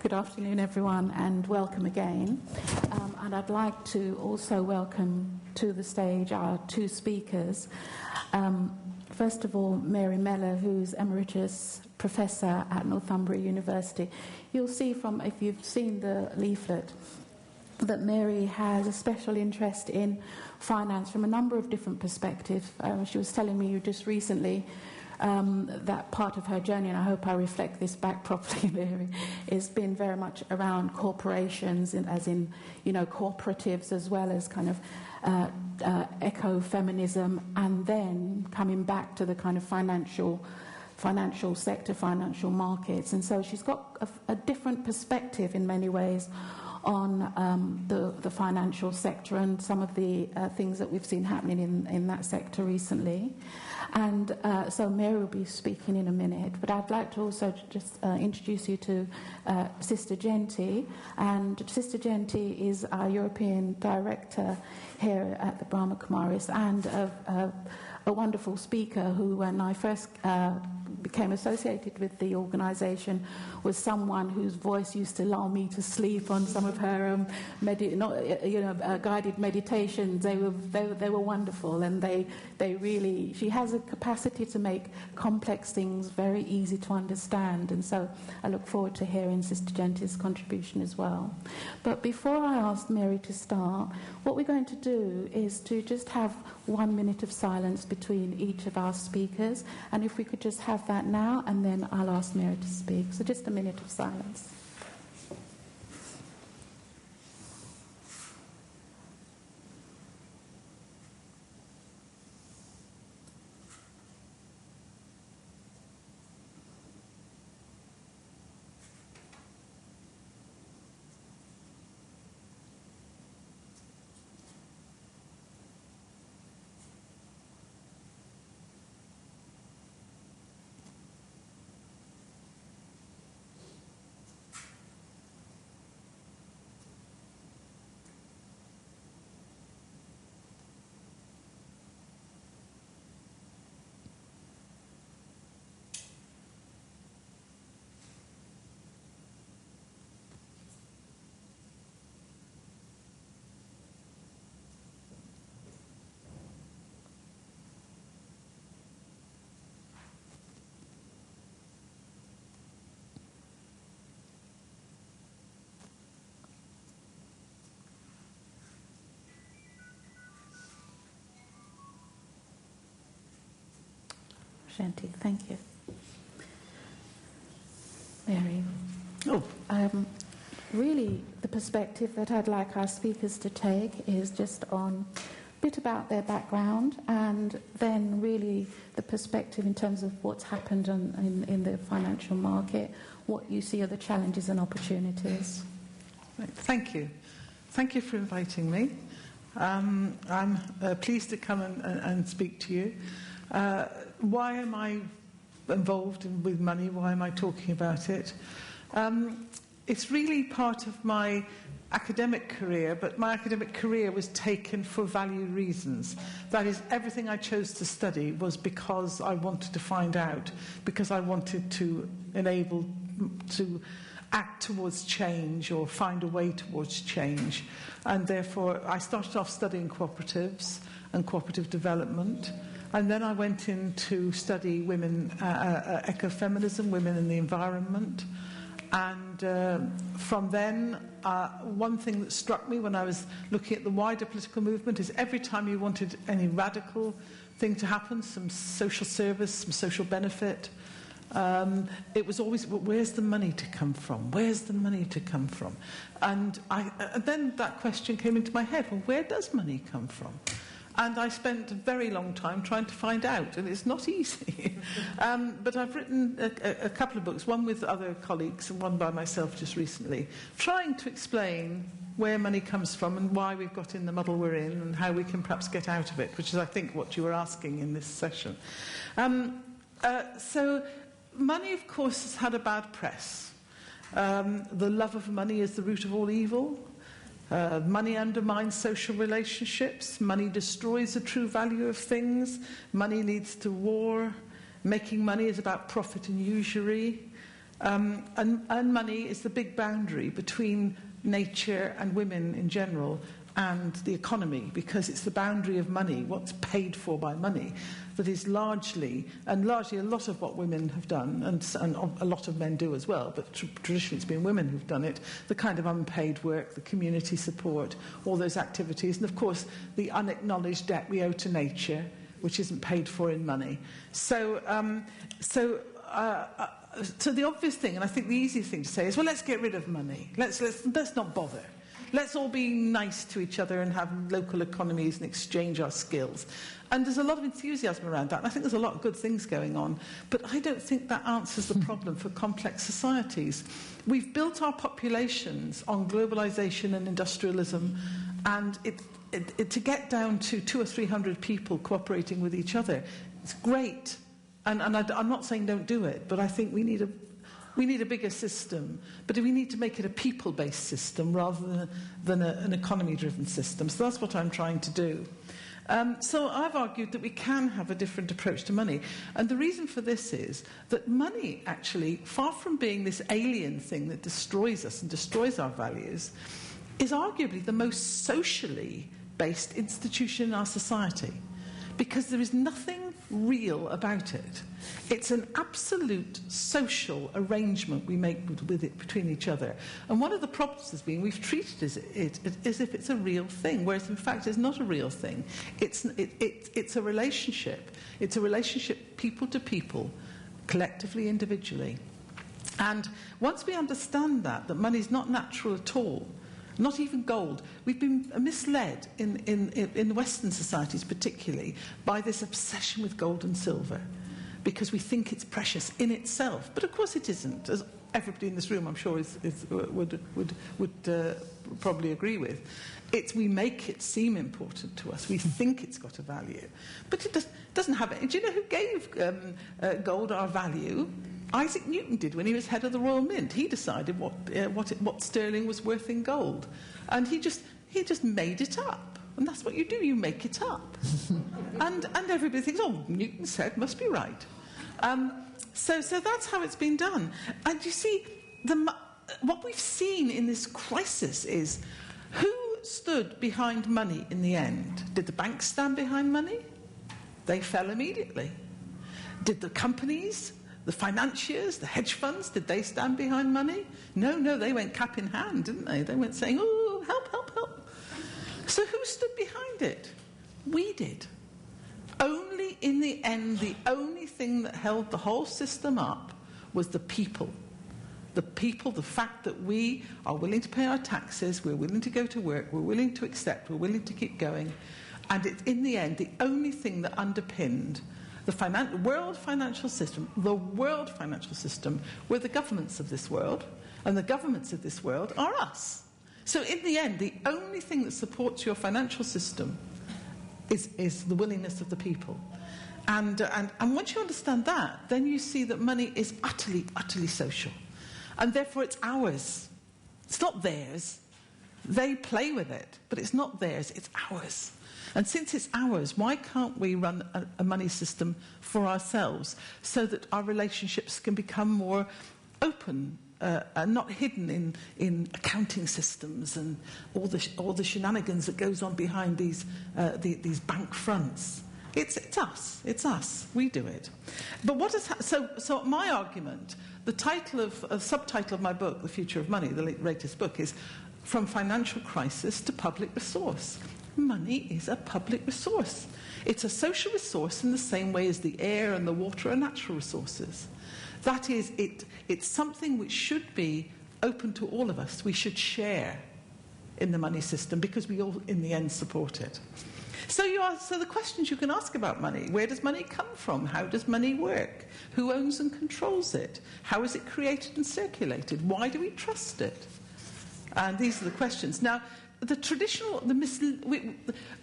Good afternoon, everyone, and welcome again. And I'd like to also welcome to the stage our two speakers. First of all, Mary Mellor, who's Emeritus Professor at Northumbria University. You'll see from, if you've seen the leaflet, that Mary has a special interest in finance from a number of different perspectives. She was telling me just recently that part of her journey, and I hope I reflect this back properly, Mary, has been very much around corporations, as in, cooperatives, as well as kind of eco-feminism, and then coming back to the kind of financial sector, financial markets. And so she's got a different perspective in many ways on the financial sector and some of the things that we've seen happening in that sector recently. And so Mary will be speaking in a minute, but I'd like to also just introduce you to Sister Genti. And Sister Genti is our European Director here at the Brahma Kumaris, and a wonderful speaker who, when I first became associated with the organisation, was someone whose voice used to lull me to sleep on some of her guided meditations. They were wonderful, and they really, she has a capacity to make complex things very easy to understand, and so I look forward to hearing Sister Genti's contribution as well. But before I ask Mary to start, what we're going to do is to just have 1 minute of silence between each of our speakers, and if we could just have that now, and then I'll ask Mary to speak. So just a minute of silence. Genti, thank you. Mary. Really, the perspective that I'd like our speakers to take is just on a bit about their background, and then really the perspective in terms of what's happened in the financial market, what you see are the challenges and opportunities. Thank you. Thank you for inviting me. I'm pleased to come and speak to you. Why am I involved with money? Why am I talking about it? It's really part of my academic career, but my academic career was taken for value reasons. That is, everything I chose to study was because I wanted to find out, because I wanted to enable to act towards change or find a way towards change. And therefore, I started off studying cooperatives and cooperative development. And then I went in to study women, eco-feminism, women in the environment. And from then, one thing that struck me when I was looking at the wider political movement is every time you wanted any radical thing to happen, some social service, some social benefit, it was always, well, where's the money to come from? Where's the money to come from? And then that question came into my head, well, where does money come from? And I spent a very long time trying to find out, and it's not easy. But I've written a couple of books, one with other colleagues and one by myself just recently, trying to explain where money comes from and why we've got in the muddle we're in and how we can perhaps get out of it, which is, I think, what you were asking in this session. So money, of course, has had a bad press. The love of money is the root of all evil. Money undermines social relationships. Money destroys the true value of things. Money leads to war. Making money is about profit and usury. And money is the big boundary between nature and women in general and the economy, because it's the boundary of money, what's paid for by money, that is largely a lot of what women have done, and a lot of men do as well, but traditionally it's been women who've done it, the kind of unpaid work, the community support, all those activities, and of course the unacknowledged debt we owe to nature, which isn't paid for in money. So the obvious thing, and I think the easiest thing to say is, well, let's get rid of money. Let's not bother. Let's all be nice to each other and have local economies and exchange our skills. And there's a lot of enthusiasm around that, and I think there's a lot of good things going on. But I don't think that answers the problem for complex societies. We've built our populations on globalization and industrialism, and to get down to 200 or 300 people cooperating with each other, it's great. And I'm not saying don't do it, but I think we need a bigger system. But we need to make it a people-based system rather than an economy-driven system. So that's what I'm trying to do. So I've argued that we can have a different approach to money. And the reason for this is that money, actually, far from being this alien thing that destroys us and destroys our values, is arguably the most socially based institution in our society. Because there is nothing real about it. It's an absolute social arrangement we make with it between each other. And one of the problems has been we've treated it as if it's a real thing, whereas in fact it's not a real thing. It's a relationship. It's a relationship people to people, collectively, individually. And once we understand that money is not natural at all, not even gold. We've been misled in Western societies particularly by this obsession with gold and silver because we think it's precious in itself. But of course it isn't, as everybody in this room I'm sure would probably agree with. We make it seem important to us. We think it's got a value. But it doesn't have it. Do you know who gave gold our value? Isaac Newton did when he was head of the Royal Mint. He decided what sterling was worth in gold, and he just made it up. And that's what you do, you make it up. and everybody thinks, oh, Newton said, must be right. So that's how it's been done. And you see, what we've seen in this crisis is who stood behind money in the end. Did the banks stand behind money? They fell immediately. Did the companies, the financiers, the hedge funds, did they stand behind money? No, they went cap in hand, didn't they? They went saying, oh, help, help, help. So who stood behind it? We did. Only in the end, the only thing that held the whole system up was the people. The people, the fact that we are willing to pay our taxes, we're willing to go to work, we're willing to accept, we're willing to keep going. And it's, in the end, the only thing that underpinned the world financial system were the governments of this world, and the governments of this world are us. So in the end, the only thing that supports your financial system is the willingness of the people. And once you understand that, then you see that money is utterly, utterly social. And therefore it's ours. It's not theirs. They play with it, but it's not theirs, it's ours. And since it's ours, why can't we run a money system for ourselves so that our relationships can become more open and not hidden in accounting systems and all the shenanigans that goes on behind these bank fronts? It's us. We do it. But so my argument, the subtitle of my book, The Future of Money, the latest book, is From Financial Crisis to Public Resource. Money is a public resource. It's a social resource in the same way as the air and the water are natural resources. That is, it's something which should be open to all of us. We should share in the money system because we all, in the end, support it. So the questions you can ask about money: where does money come from? How does money work? Who owns and controls it? How is it created and circulated? Why do we trust it? And these are the questions. Now, the traditional,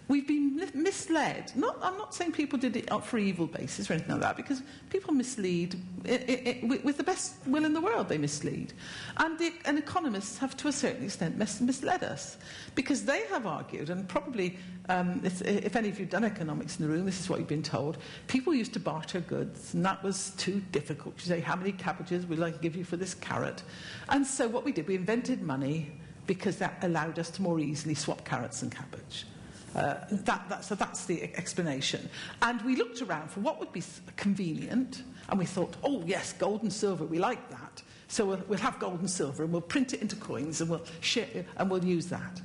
we've been misled. I'm not saying people did it for evil basis or anything like that, because people mislead with the best will in the world. They mislead, and economists have, to a certain extent, misled us, because they have argued, and probably, if any of you have done economics in the room, this is what you've been told. People used to barter goods, and that was too difficult. You say, how many cabbages will I give you for this carrot? And so what we did, we invented money, because that allowed us to more easily swap carrots and cabbage. So that's the explanation. And we looked around for what would be convenient, and we thought, oh yes, gold and silver, we like that. So we'll have gold and silver, and we'll print it into coins, and we'll share, and we'll use that.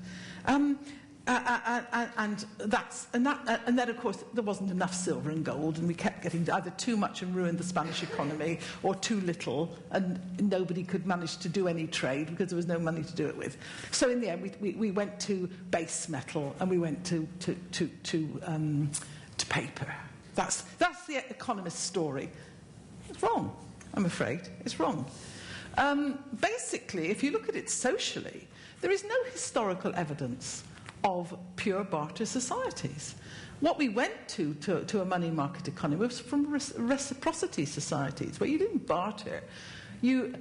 And then, of course, there wasn't enough silver and gold, and we kept getting either too much and ruined the Spanish economy, or too little, and nobody could manage to do any trade because there was no money to do it with. So in the end, we went to base metal, and we went to paper. That's the economist's story. It's wrong, I'm afraid. It's wrong. Basically, if you look at it socially, there is no historical evidence of pure barter societies. What we went to a money market economy was from reciprocity societies, where you didn't barter. You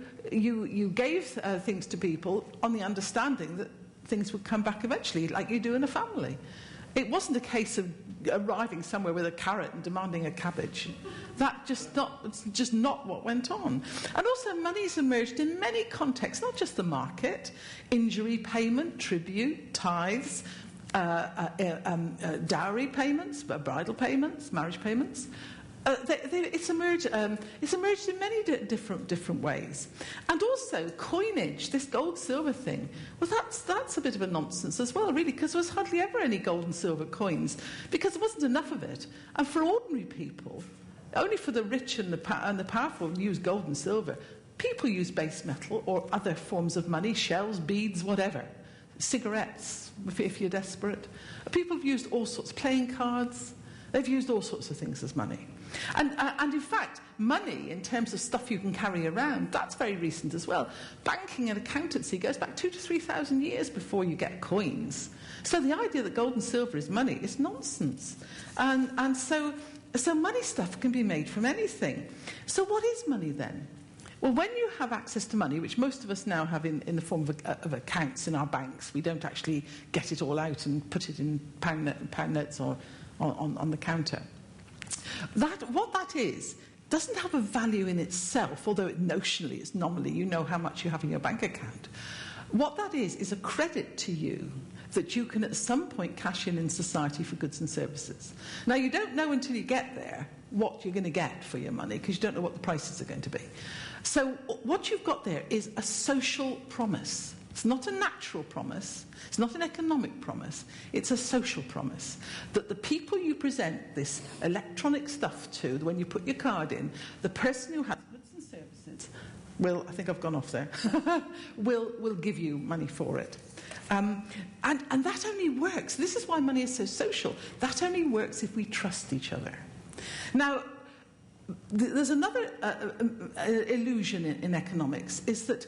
gave things to people on the understanding that things would come back eventually, like you do in a family. It wasn't a case of arriving somewhere with a carrot and demanding a cabbage. It's just not what went on. And also, money's emerged in many contexts, not just the market: injury payment, tribute, tithes, dowry payments, bridal payments, marriage payments. It's emerged in many different ways. And also, coinage, this gold-silver thing, well, that's a bit of a nonsense as well, really, because there was hardly ever any gold and silver coins, because there wasn't enough of it. And for ordinary people, only for the rich and the powerful use gold and silver. People use base metal or other forms of money, shells, beads, whatever. Cigarettes, if you're desperate. People have used all sorts, playing cards. They've used all sorts of things as money. And in fact, money, in terms of stuff you can carry around, that's very recent as well. Banking and accountancy goes back 2,000 to 3,000 years before you get coins. So the idea that gold and silver is money is nonsense. And so money stuff can be made from anything. So what is money then? Well, when you have access to money, which most of us now have in the form of accounts in our banks, we don't actually get it all out and put it in pound notes or on the counter. What that is doesn't have a value in itself, although notionally, it's nominally, you know how much you have in your bank account. What that is a credit to you that you can at some point cash in society for goods and services. Now, you don't know until you get there what you're going to get for your money, because you don't know what the prices are going to be. So what you've got there is a social promise. It's not a natural promise. It's not an economic promise. It's a social promise that the people you present this electronic stuff to, when you put your card in, the person who has goods and services will, I think I've gone off there, will give you money for it. And that only works. This is why money is so social. That only works if we trust each other. Now, there's another illusion in economics, is that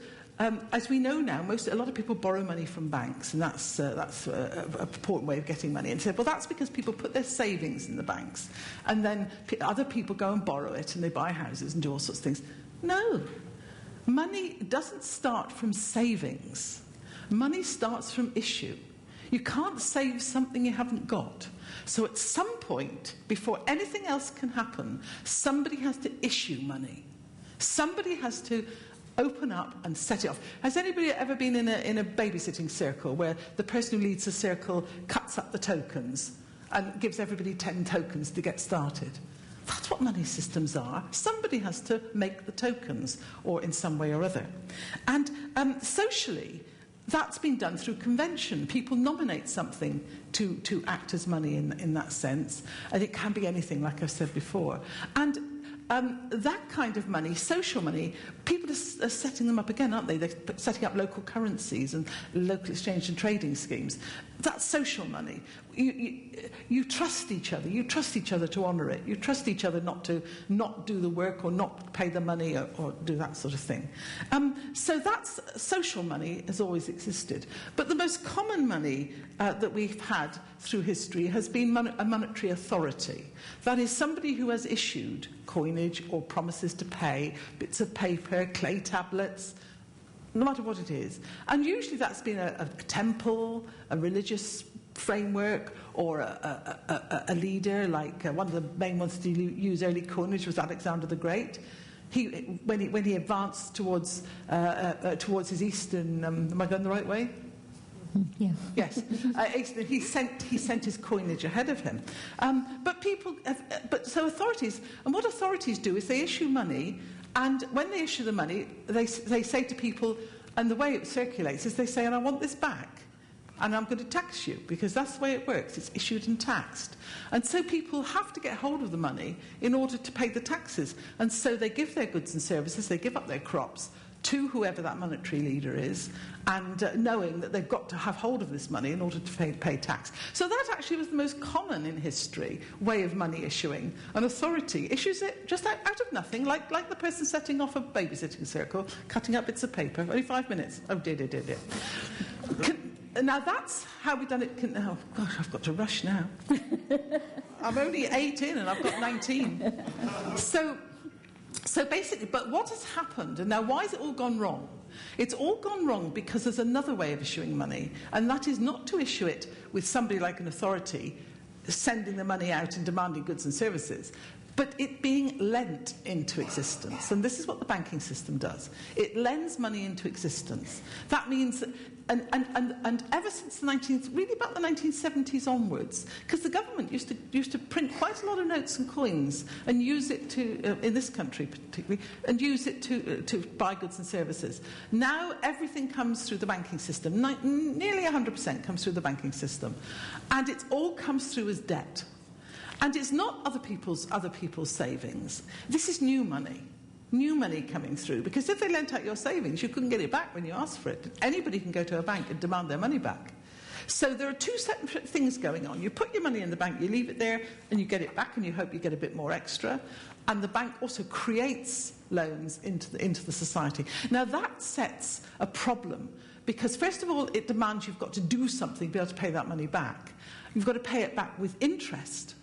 as we know now, a lot of people borrow money from banks, and that's a important way of getting money. And say, well, that's because people put their savings in the banks, and then other people go and borrow it, and they buy houses and do all sorts of things. No, money doesn't start from savings. Money starts from issue. You can't save something you haven't got. So at some point, before anything else can happen, somebody has to issue money. Somebody has to open up and set it off. Has anybody ever been in a babysitting circle where the person who leads the circle cuts up the tokens and gives everybody 10 tokens to get started? That's what money systems are. Somebody has to make the tokens, or in some way or other. And socially, that's been done through convention. People nominate something to act as money in that sense. And it can be anything, like I've said before. And that kind of money, social money, people are setting them up again, aren't they? They're setting up local currencies and local exchange and trading schemes. That's social money. You you trust each other. You trust each other to honour it. You trust each other not to not do the work or not pay the money or do that sort of thing. So that's social money has always existed. But the most common money that we've had through history has been a monetary authority. That is somebody who has issued coinage or promises to pay, bits of paper, clay tablets, no matter what it is. And usually that's been a temple, a religious framework, or a leader, like one of the main ones to use early coinage was Alexander the Great. When he advanced towards his eastern, am I going the right way? Yeah. Yes. He sent his coinage ahead of him. So authorities, and what authorities do is they issue money, and when they issue the money, they say to people, and the way it circulates is they say, and I want this back, and I'm going to tax you, because that's the way it works. It's issued and taxed. And so people have to get hold of the money in order to pay the taxes. And so they give their goods and services, they give up their crops to whoever that monetary leader is, and knowing that they've got to have hold of this money in order to pay tax. So that actually was the most common in history way of money issuing. An authority issues it just out of nothing, like the person setting off a babysitting circle, cutting up bits of paper. Only 5 minutes. Oh, dear. Now that's how we've done it. Oh, gosh, I've got to rush now. I'm only 8 in and I've got 19. So basically, but what has happened, and now why has it all gone wrong? It's all gone wrong because there's another way of issuing money, and that is not to issue it with somebody like an authority sending the money out and demanding goods and services, but it being lent into existence. And this is what the banking system does. It lends money into existence. That means that, and ever since the really about the 1970s onwards, because the government used to print quite a lot of notes and coins and use it to, in this country particularly, and use it to buy goods and services. Now everything comes through the banking system. Nearly 100% comes through the banking system. And it all comes through as debt. And it's not other people's savings. This is new money coming through. Because if they lent out your savings, you couldn't get it back when you asked for it. Anybody can go to a bank and demand their money back. So there are two separate things going on. You put your money in the bank, you leave it there, and you get it back, and you hope you get a bit more extra. And the bank also creates loans into the society. Now that sets a problem. Because first of all, it demands you've got to do something to be able to pay that money back. You've got to pay it back with interest.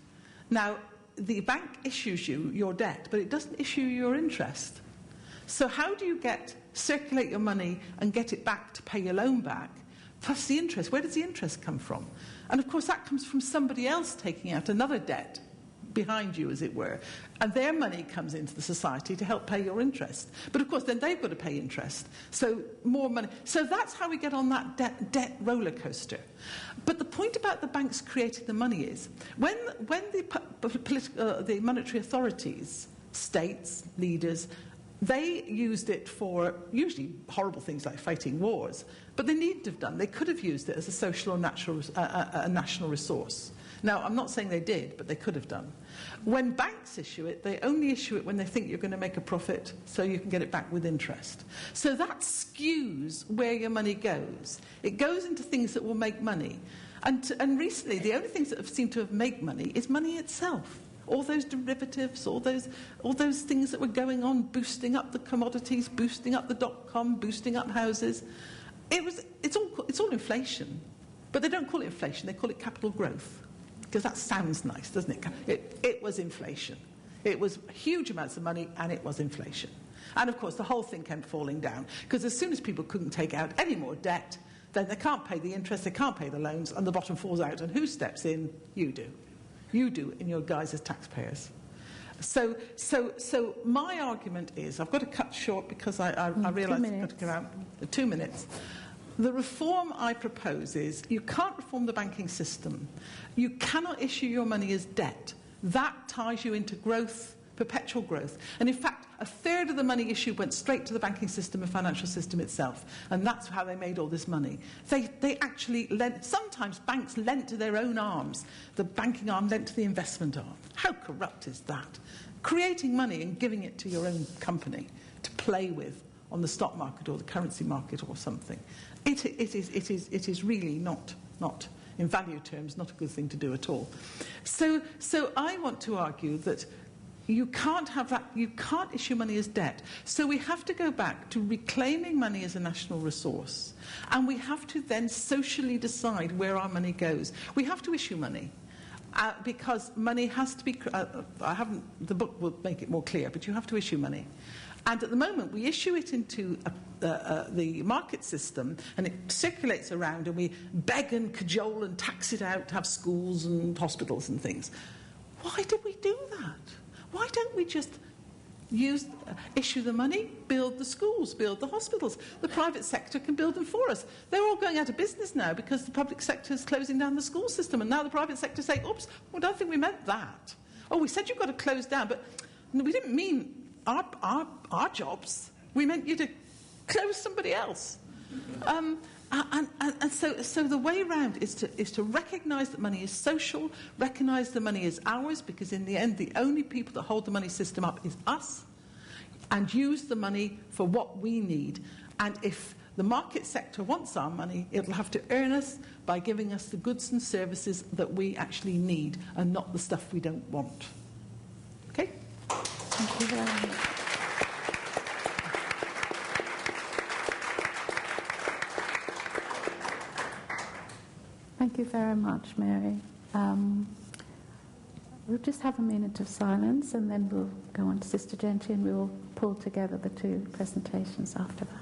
Now, the bank issues you your debt, but it doesn't issue your interest. So how do you circulate your money and get it back to pay your loan back, plus the interest? Where does the interest come from? And of course, that comes from somebody else taking out another debt behind you, as it were, and their money comes into the society to help pay your interest. But of course, then they've got to pay interest, so more money. So that's how we get on that debt roller coaster. But the point about the banks creating the money is when the monetary authorities, states, leaders, they used it for usually horrible things like fighting wars, but they needn't have done. They could have used it as a social or national resource. Now, I'm not saying they did, but they could have done. When banks issue it, they only issue it when they think you're going to make a profit, so you can get it back with interest. So that skews where your money goes. It goes into things that will make money. And recently, the only things that have seemed to have made money is money itself. All those derivatives, all those things that were going on, boosting up the commodities, boosting up the .com, boosting up houses. It's all inflation. But they don't call it inflation, they call it capital growth. Because that sounds nice, doesn't it? It was inflation. It was huge amounts of money, and it was inflation. And of course, the whole thing came falling down, because as soon as people couldn't take out any more debt, then they can't pay the interest, they can't pay the loans, and the bottom falls out. And who steps in? You do. You do, in your guise as taxpayers. So my argument is, I've got to cut short because I realise I've got to go out 2 minutes. The reform I propose is you can't reform the banking system. You cannot issue your money as debt. That ties you into growth, perpetual growth. And in fact, a third of the money issued went straight to the banking system and financial system itself. And that's how they made all this money. They actually lent, sometimes banks lent to their own arms. The banking arm lent to the investment arm. How corrupt is that? Creating money and giving it to your own company to play with on the stock market or the currency market or something. It is really not in value terms, not a good thing to do at all. So I want to argue that you can't have that, you can't issue money as debt. So we have to go back to reclaiming money as a national resource. And we have to then socially decide where our money goes. We have to issue money. Because money has to be, the book will make it more clear, but you have to issue money. And at the moment, we issue it into the market system, and it circulates around, and we beg and cajole and tax it out to have schools and hospitals and things. Why did we do that? Why don't we just issue the money, build the schools, build the hospitals? The private sector can build them for us. They're all going out of business now because the public sector is closing down the school system, and now the private sector say, oops, I don't think we meant that. Oh, we said you've got to close down, but we didn't mean our jobs. We meant you to close somebody else. And so the way round is to recognise that money is social, recognise the money is ours, because in the end the only people that hold the money system up is us, and use the money for what we need. And if the market sector wants our money, it'll have to earn us by giving us the goods and services that we actually need, and not the stuff we don't want. Okay? Thank you very much. Thank you very much, Mary. We'll just have a minute of silence, and then we'll go on to Sister Gentry, and we'll pull together the two presentations after that.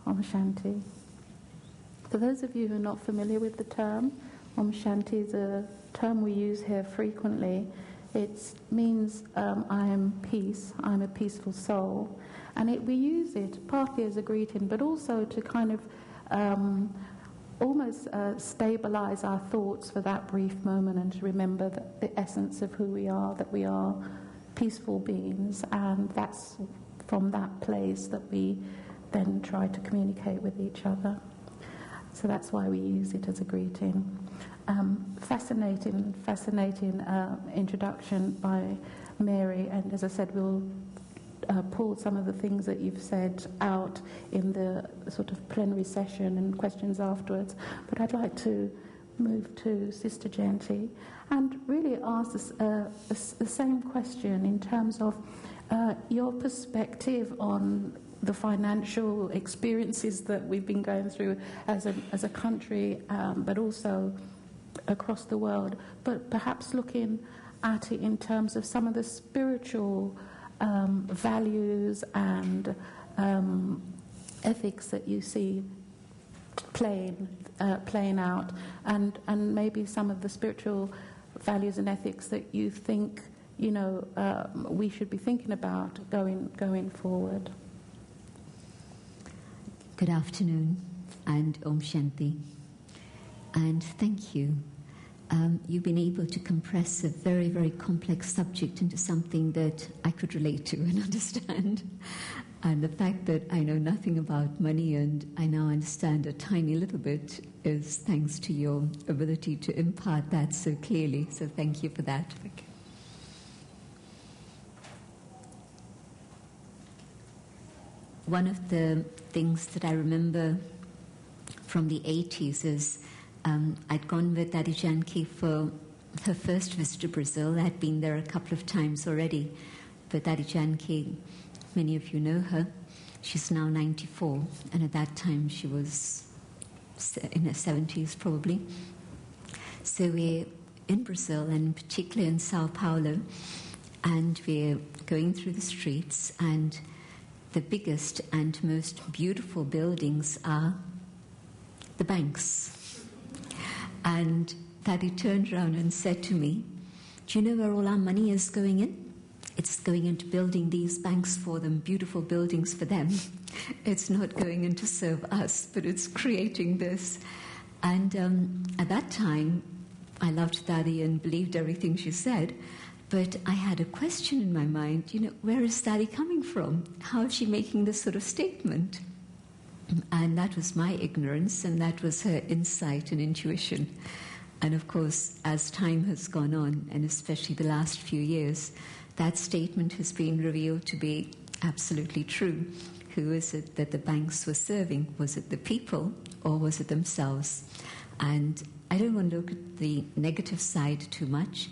Om Shanti. For those of you who are not familiar with the term, Om Shanti is a term we use here frequently. It means I am peace, I'm a peaceful soul. And we use it partly as a greeting, but also to kind of almost stabilize our thoughts for that brief moment, and to remember that the essence of who we are, that we are peaceful beings, and that's from that place that we then try to communicate with each other. So that's why we use it as a greeting. Fascinating introduction by Mary, and as I said, we'll pull some of the things that you've said out in the sort of plenary session and questions afterwards. But I'd like to move to Sister Gentry and really ask the same question in terms of your perspective on the financial experiences that we've been going through as a country, but also across the world, but perhaps looking at it in terms of some of the spiritual values and ethics that you see playing out, and maybe some of the spiritual values and ethics that you think we should be thinking about going forward. Good afternoon, and Om Shanti. And thank you. You've been able to compress a very, very complex subject into something that I could relate to and understand. And the fact that I know nothing about money and I now understand a tiny little bit is thanks to your ability to impart that so clearly. So thank you for that. Thank you. One of the things that I remember from the 80s is I'd gone with Daddy Janki for her first visit to Brazil. I had been there a couple of times already. But Dadi Janki, many of you know her. She's now 94, and at that time she was in her 70s probably. So we're in Brazil, and particularly in Sao Paulo, and we're going through the streets, and the biggest and most beautiful buildings are the banks. And Daddy turned around and said to me, "Do you know where all our money is going in? It's going into building these banks for them, beautiful buildings for them. It's not going in to serve us, but it's creating this." And at that time, I loved Daddy and believed everything she said, but I had a question in my mind, where is Daddy coming from? How is she making this sort of statement? And that was my ignorance, and that was her insight and intuition. And of course, as time has gone on, and especially the last few years, that statement has been revealed to be absolutely true. Who is it that the banks were serving? Was it the people, or was it themselves? And I don't want to look at the negative side too much,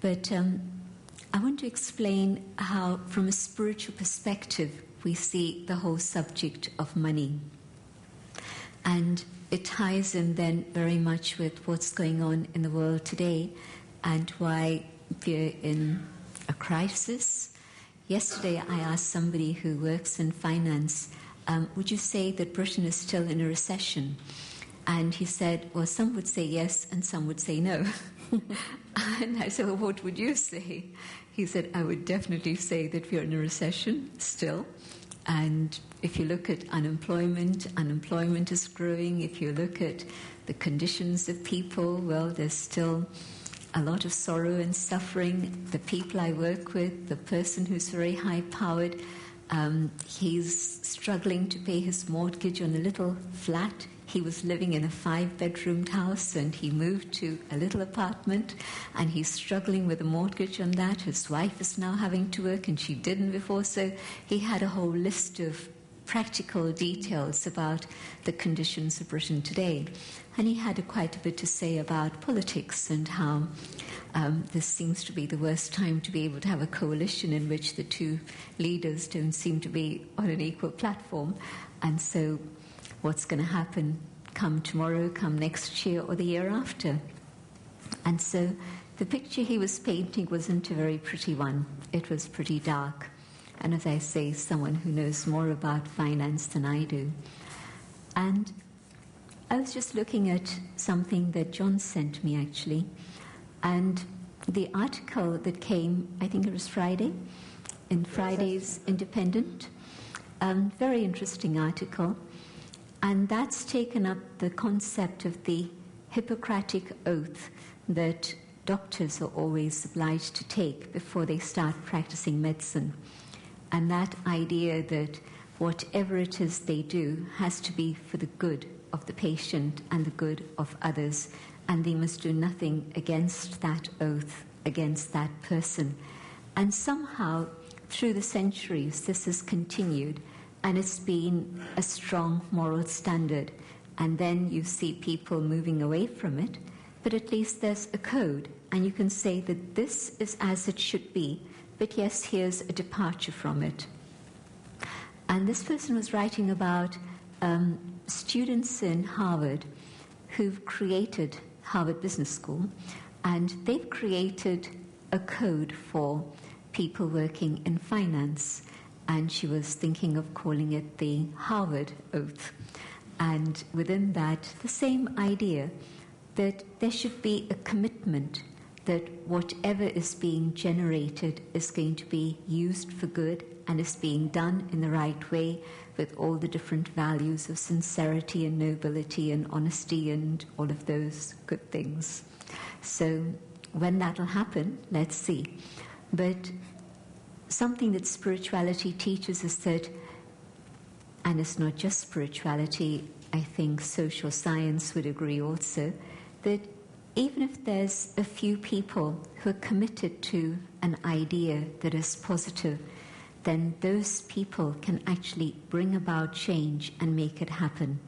but I want to explain how, from a spiritual perspective, we see the whole subject of money. And it ties in then very much with what's going on in the world today and why we're in a crisis. Yesterday I asked somebody who works in finance, would you say that Britain is still in a recession? And he said, well, some would say yes and some would say no. And I said, well, what would you say? He said, I would definitely say that we're in a recession still. And if you look at unemployment, unemployment is growing. If you look at the conditions of people, well, there's still a lot of sorrow and suffering. The people I work with, the person who's very high-powered, he's struggling to pay his mortgage on a little flat. He was living in a 5-bedroomed house and he moved to a little apartment and he's struggling with a mortgage on that. His wife is now having to work and she didn't before. So he had a whole list of practical details about the conditions of Britain today. And he had quite a bit to say about politics and how this seems to be the worst time to be able to have a coalition in which the two leaders don't seem to be on an equal platform. And so what's going to happen come tomorrow, come next year, or the year after? And so the picture he was painting wasn't a very pretty one. It was pretty dark. And as I say, someone who knows more about finance than I do. And I was just looking at something that John sent me, actually. And the article that came, I think it was Friday, in Friday's Independent. Very interesting article. And that's taken up the concept of the Hippocratic oath that doctors are always obliged to take before they start practicing medicine. And that idea that whatever it is they do has to be for the good of the patient and the good of others, and they must do nothing against that oath, against that person. And somehow, through the centuries, this has continued, and it's been a strong moral standard. And then you see people moving away from it, but at least there's a code, and you can say that this is as it should be, but yes, here's a departure from it. And this person was writing about students in Harvard who've created Harvard Business School, and they've created a code for people working in finance. And she was thinking of calling it the Harvard Oath. And within that, the same idea that there should be a commitment that whatever is being generated is going to be used for good and is being done in the right way with all the different values of sincerity and nobility and honesty and all of those good things. So when that'll happen, let's see. But something that spirituality teaches is that, and it's not just spirituality, I think social science would agree also, that even if there's a few people who are committed to an idea that is positive, then those people can actually bring about change and make it happen.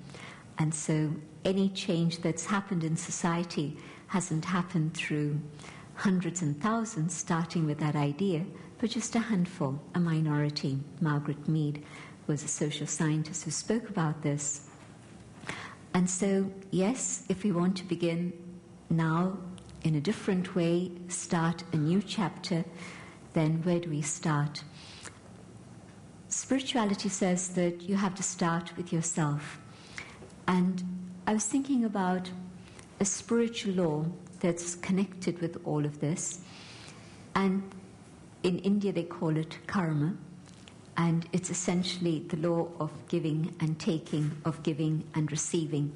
And so any change that's happened in society hasn't happened through hundreds and thousands starting with that idea, but just a handful, a minority. Margaret Mead was a social scientist who spoke about this. And so, yes, if we want to begin now in a different way, start a new chapter, then where do we start? Spirituality says that you have to start with yourself. And I was thinking about a spiritual law that's connected with all of this. And in India they call it karma. And it's essentially the law of giving and taking, of giving and receiving.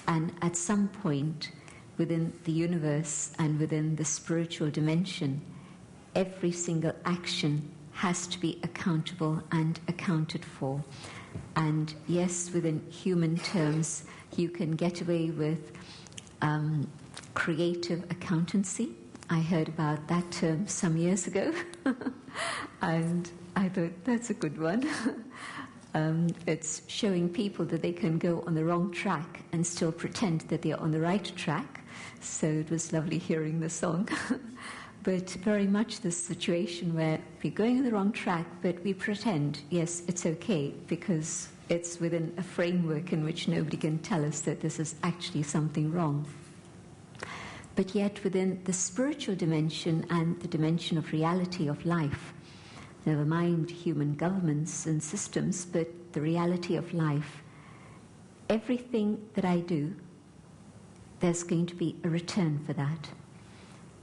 And at some point within the universe and within the spiritual dimension, every single action has to be accountable and accounted for. And yes, within human terms, you can get away with creative accountancy. I heard about that term some years ago, and I thought that's a good one. It's showing people that they can go on the wrong track and still pretend that they're on the right track. So it was lovely hearing the song. But very much this situation where we're going on the wrong track, but we pretend, yes, it's okay, because it's within a framework in which nobody can tell us that this is actually something wrong. But yet within the spiritual dimension and the dimension of reality of life, never mind human governments and systems, but the reality of life, everything that I do, there's going to be a return for that.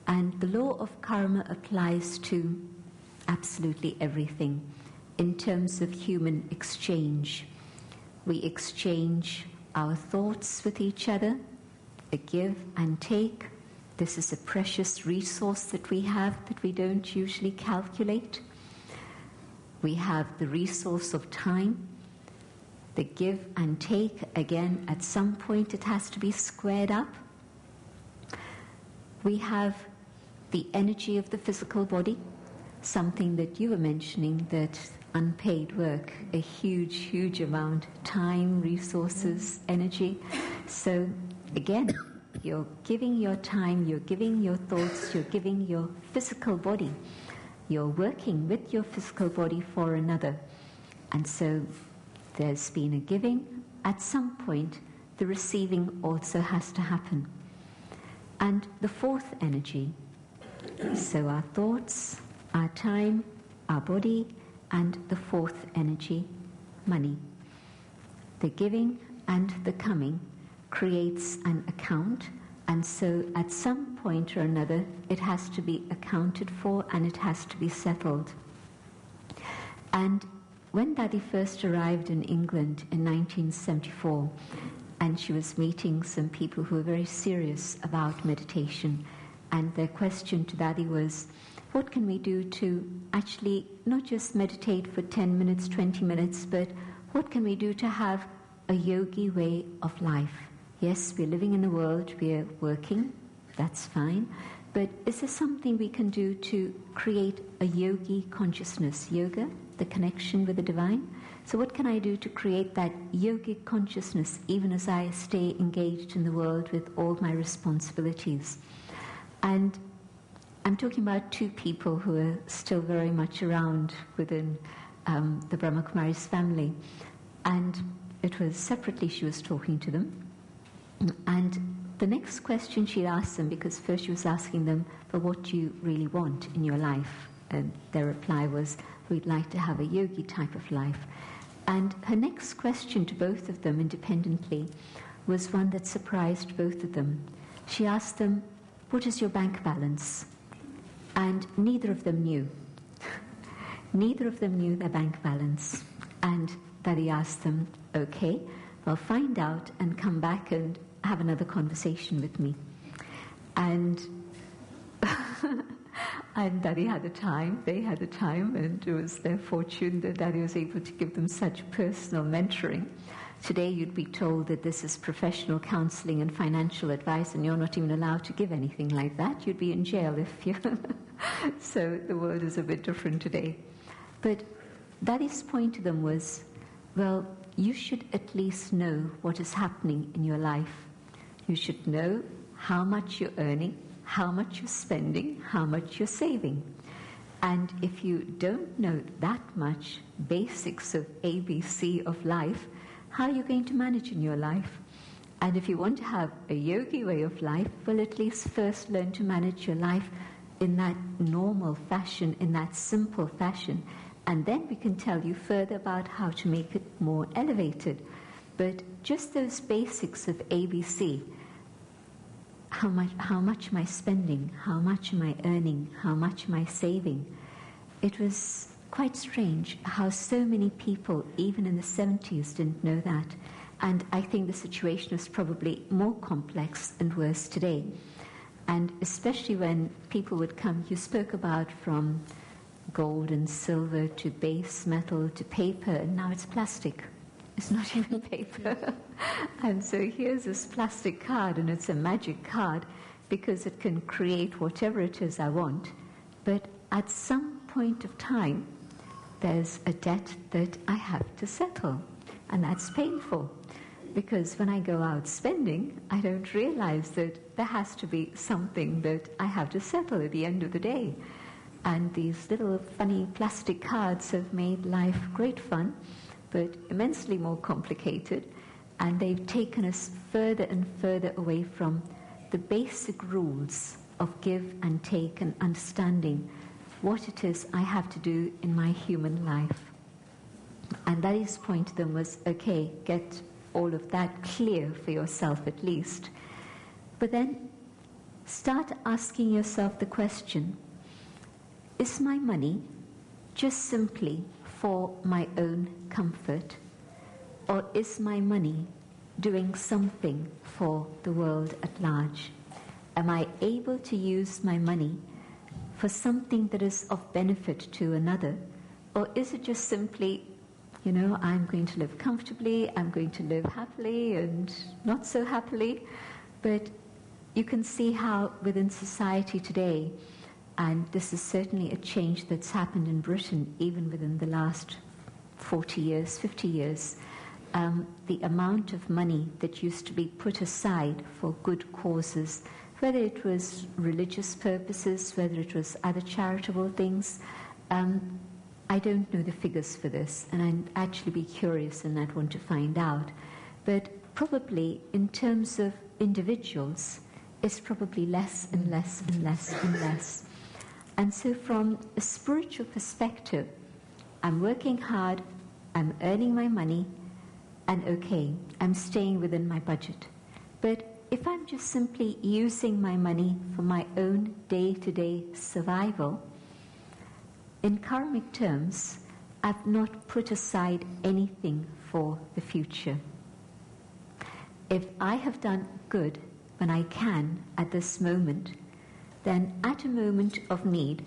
And the law of karma applies to absolutely everything in terms of human exchange. We exchange our thoughts with each other, a give and take. This is a precious resource that we have that we don't usually calculate. We have the resource of time. The give and take, again, at some point it has to be squared up. We have the energy of the physical body, something that you were mentioning, that unpaid work, a huge, huge amount, time, resources, energy. So again, you're giving your time, you're giving your thoughts, you're giving your physical body. You're working with your physical body for another. And so there's been a giving. At some point, the receiving also has to happen. And the fourth energy, so our thoughts, our time, our body, and the fourth energy, money. The giving and the coming creates an account, and so at some point or another it has to be accounted for and it has to be settled. And when Dadi first arrived in England in 1974, and she was meeting some people who were very serious about meditation, and their question to Dadi was, what can we do to actually not just meditate for 10 minutes, 20 minutes, but what can we do to have a yogi way of life? Yes, we're living in the world, we're working, that's fine, but is there something we can do to create a yogi consciousness? Yoga, the connection with the divine. So what can I do to create that yogic consciousness even as I stay engaged in the world with all my responsibilities? And I'm talking about two people who are still very much around within the Brahma Kumari's family. And it was separately she was talking to them. And the next question she asked them, because first she was asking them, but what do you really want in your life? And their reply was, we'd like to have a yogi type of life. And her next question to both of them independently was one that surprised both of them. She asked them, what is your bank balance? And neither of them knew. Neither of them knew their bank balance. And Dadi asked them, okay, well, find out and come back and have another conversation with me. And and Dadi had the time, they had the time, and it was their fortune that Dadi was able to give them such personal mentoring. Today you'd be told that this is professional counseling and financial advice, and you're not even allowed to give anything like that. You'd be in jail if you... So the world is a bit different today. But Dadi's point to them was, well, you should at least know what is happening in your life. You should know how much you're earning, how much you're spending, how much you're saving. And if you don't know that much basics of ABC of life, how are you going to manage in your life? And if you want to have a yogi way of life, well, at least first learn to manage your life in that normal fashion, in that simple fashion. And then we can tell you further about how to make it more elevated. But just those basics of ABC, how much am I spending? How much am I earning? How much am I saving? It was quite strange how so many people, even in the 70s, didn't know that. And I think the situation is probably more complex and worse today. And especially when people would come, you spoke about from gold and silver to base metal to paper, and now it's plastic. It's not even paper. And so here's this plastic card, and it's a magic card because it can create whatever it is I want. But at some point of time, there's a debt that I have to settle, and that's painful. Because when I go out spending, I don't realize that there has to be something that I have to settle at the end of the day. And these little funny plastic cards have made life great fun, but immensely more complicated. And they've taken us further and further away from the basic rules of give and take and understanding what it is I have to do in my human life. And Daddy's point to them was, okay, get all of that clear for yourself at least. But then start asking yourself the question, is my money just simply for my own comfort? Or is my money doing something for the world at large? Am I able to use my money for something that is of benefit to another? Or is it just simply, I'm going to live comfortably, I'm going to live happily and not so happily? But you can see how within society today, and this is certainly a change that's happened in Britain even within the last 40 years, 50 years, the amount of money that used to be put aside for good causes, whether it was religious purposes, whether it was other charitable things, I don't know the figures for this, and I'd actually be curious and I'd want to find out. But probably in terms of individuals, it's probably less and less and less and less. And so from a spiritual perspective, I'm working hard, I'm earning my money, and okay, I'm staying within my budget. But if I'm just simply using my money for my own day-to-day survival, in karmic terms, I've not put aside anything for the future. If I have done good when I can at this moment, then at a moment of need,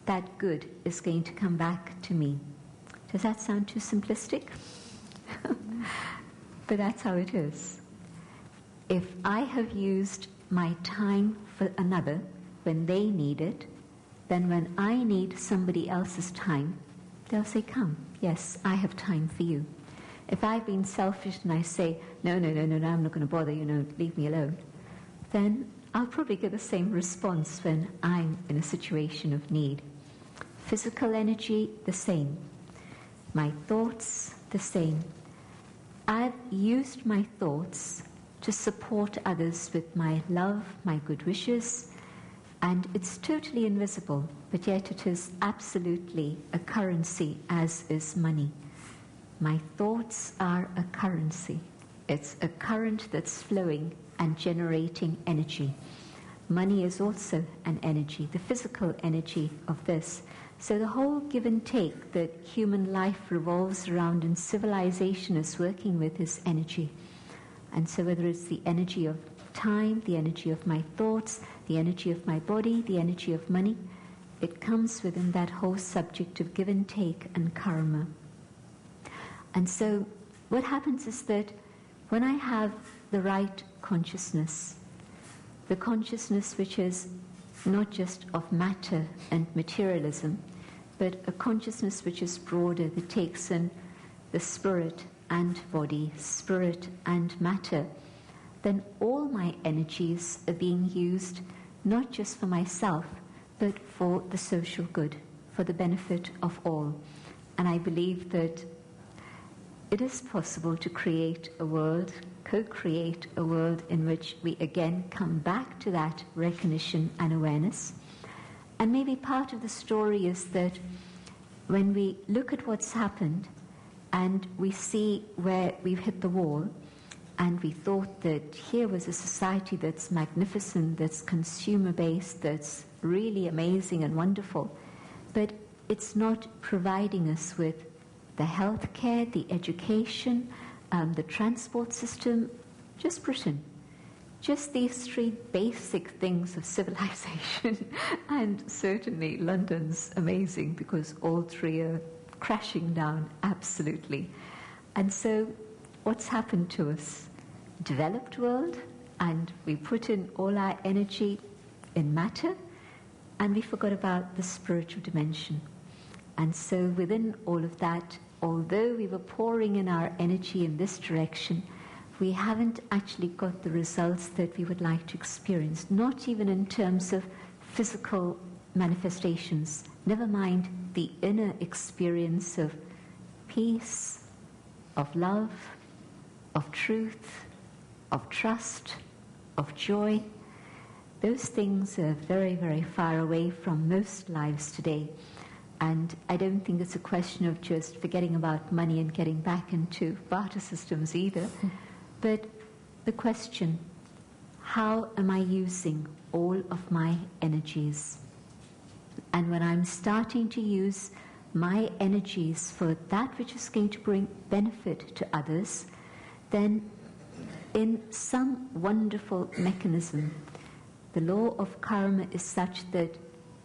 that good is going to come back to me. Does that sound too simplistic? But that's how it is. If I have used my time for another when they need it, then when I need somebody else's time, they'll say, come, yes, I have time for you. If I've been selfish and I say, no, I'm not going to bother, leave me alone, then I'll probably get the same response when I'm in a situation of need. Physical energy, the same. My thoughts, the same. I've used my thoughts to support others with my love, my good wishes, and it's totally invisible, but yet it is absolutely a currency, as is money. My thoughts are a currency. It's a current that's flowing and generating energy. Money is also an energy, the physical energy of this. So the whole give and take that human life revolves around and civilization is working with is energy. And so whether it's the energy of time, the energy of my thoughts, the energy of my body, the energy of money, it comes within that whole subject of give and take and karma. And so what happens is that when I have the right consciousness, the consciousness which is not just of matter and materialism, but a consciousness which is broader, that takes in the spirit and body, spirit and matter, then all my energies are being used not just for myself, but for the social good, for the benefit of all. And I believe that it is possible to create a world, co-create a world in which we again come back to that recognition and awareness. And maybe part of the story is that when we look at what's happened and we see where we've hit the wall, and we thought that here was a society that's magnificent, that's consumer-based, that's really amazing and wonderful, but it's not providing us with the healthcare, the education, the transport system, just Britain. Just these three basic things of civilization. And certainly London's amazing because all three are crashing down, absolutely. And so what's happened to us? Developed world, and we put in all our energy in matter, and we forgot about the spiritual dimension. And so within all of that, although we were pouring in our energy in this direction, we haven't actually got the results that we would like to experience, not even in terms of physical manifestations, never mind the inner experience of peace, of love, of truth, of trust, of joy. Those things are very, very far away from most lives today. And I don't think it's a question of just forgetting about money and getting back into barter systems either. But the question, how am I using all of my energies? And when I'm starting to use my energies for that which is going to bring benefit to others, then in some wonderful mechanism, the law of karma is such that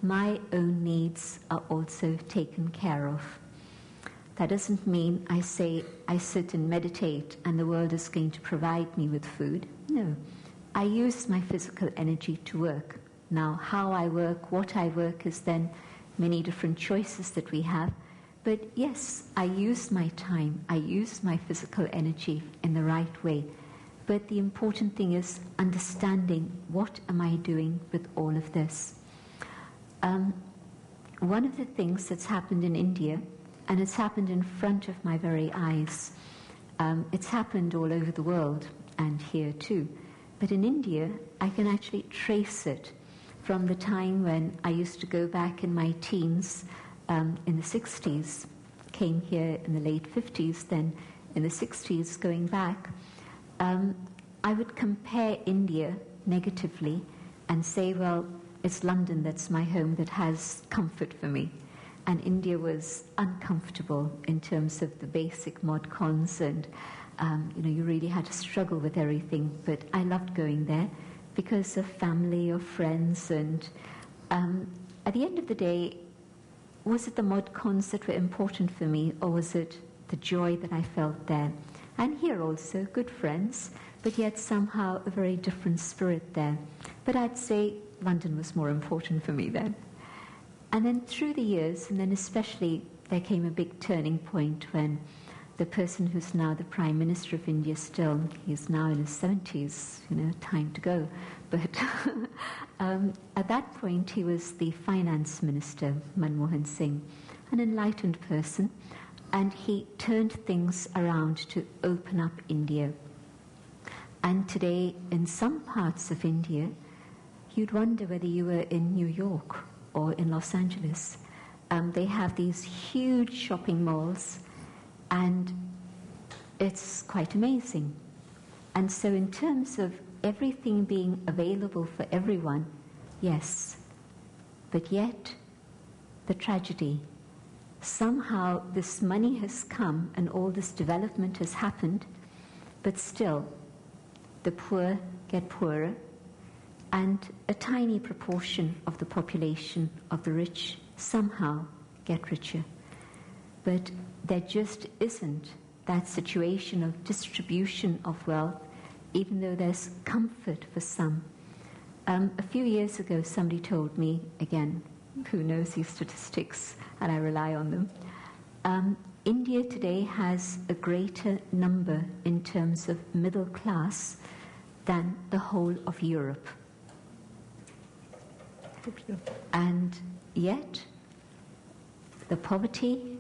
my own needs are also taken care of. That doesn't mean I say I sit and meditate and the world is going to provide me with food. No, I use my physical energy to work. Now, how I work, what I work is then many different choices that we have. But yes, I use my time, I use my physical energy in the right way. But the important thing is understanding what am I doing with all of this. One of the things that's happened in India, and it's happened in front of my very eyes, it's happened all over the world and here too, but in India I can actually trace it from the time when I used to go back in my teens in the 60s, came here in the late 50s, then in the 60s going back. I would compare India negatively and say, well, it's London that's my home that has comfort for me. And India was uncomfortable in terms of the basic mod cons, and you really had to struggle with everything. But I loved going there because of family or friends. And at the end of the day, was it the mod cons that were important for me, or was it the joy that I felt there? And here also, good friends, but yet somehow a very different spirit there. But I'd say London was more important for me then. And then through the years, and then especially there came a big turning point when the person who's now the Prime Minister of India still, he's now in his 70s, time to go. But at that point he was the Finance Minister, Manmohan Singh, an enlightened person, and he turned things around to open up India. And today, in some parts of India, you'd wonder whether you were in New York or in Los Angeles. They have these huge shopping malls, and it's quite amazing. And so in terms of everything being available for everyone, yes. But yet, the tragedy. Somehow this money has come and all this development has happened, but still, the poor get poorer, and a tiny proportion of the population of the rich somehow get richer. But there just isn't that situation of distribution of wealth, even though there's comfort for some. A few years ago, somebody told me, again, who knows these statistics, and I rely on them, India today has a greater number in terms of middle class than the whole of Europe. And yet, the poverty